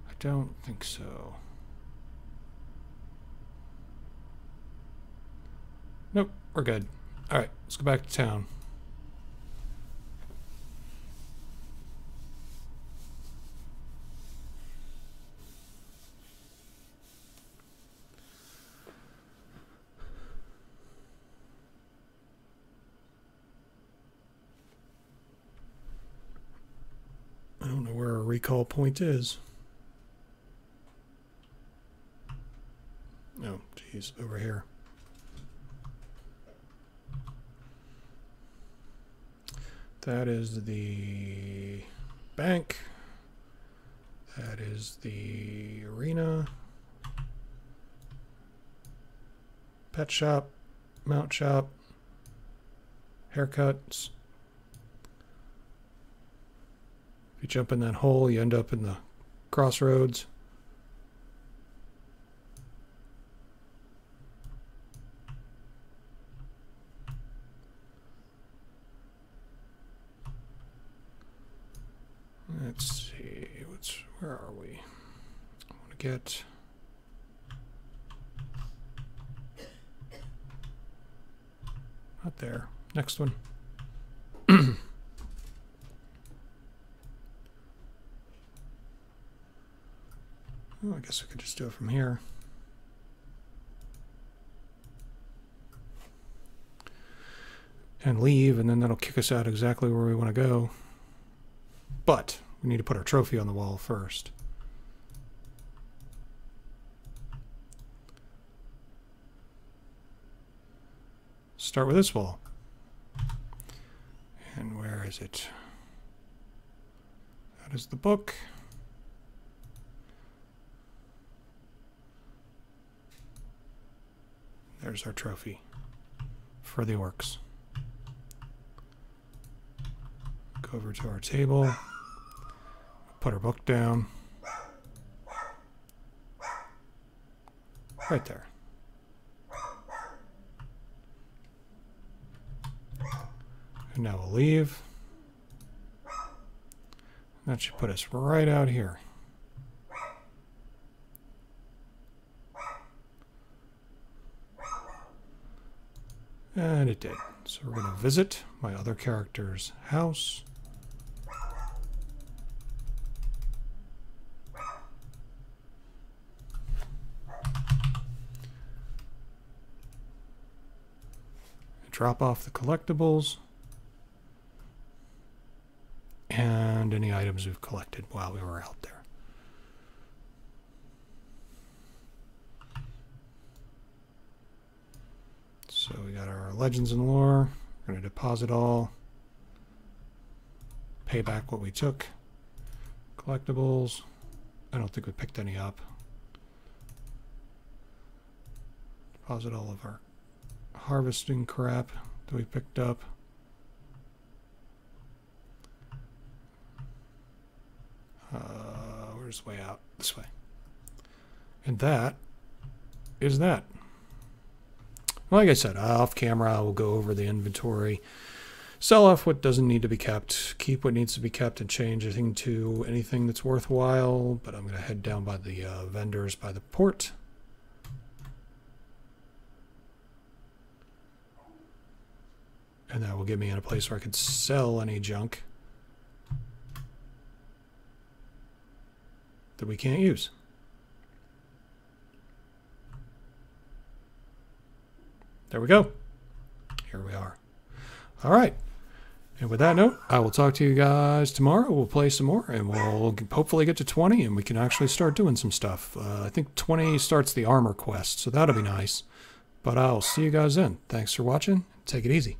I don't think so. Nope, we're good. All right, let's go back to town. I don't know where our recall point is. Oh, geez, over here. That is the bank. That is the arena. Pet shop. Mount shop. Haircuts. If you jump in that hole, you end up in the crossroads. Let's see, where are we? I want to get not there. Next one. Oh, I guess we could just do it from here. And leave, and then that'll kick us out exactly where we want to go. But we need to put our trophy on the wall first. Start with this wall. And where is it? That is the book. There's our trophy for the orcs. Go over to our table. Put our book down. Right there. And now we'll leave. That should put us right out here. And it did. So we're going to visit my other character's house. Drop off the collectibles and any items we've collected while we were out there. So we got our legends and lore. We're going to deposit all, pay back what we took. Collectibles. I don't think we picked any up. Deposit all of our harvesting crap that we picked up. Where's the way out? This way. And that is that. Like I said, off camera, I will go over the inventory, sell off what doesn't need to be kept, keep what needs to be kept, and change anything that's worthwhile. But I'm going to head down by the vendors by the port. And that will get me in a place where I can sell any junk that we can't use. There we go. Here we are. All right. And with that note, I will talk to you guys tomorrow. We'll play some more, and we'll hopefully get to 20, and we can actually start doing some stuff. I think 20 starts the armor quest, so that'll be nice. But I'll see you guys then. Thanks for watching. Take it easy.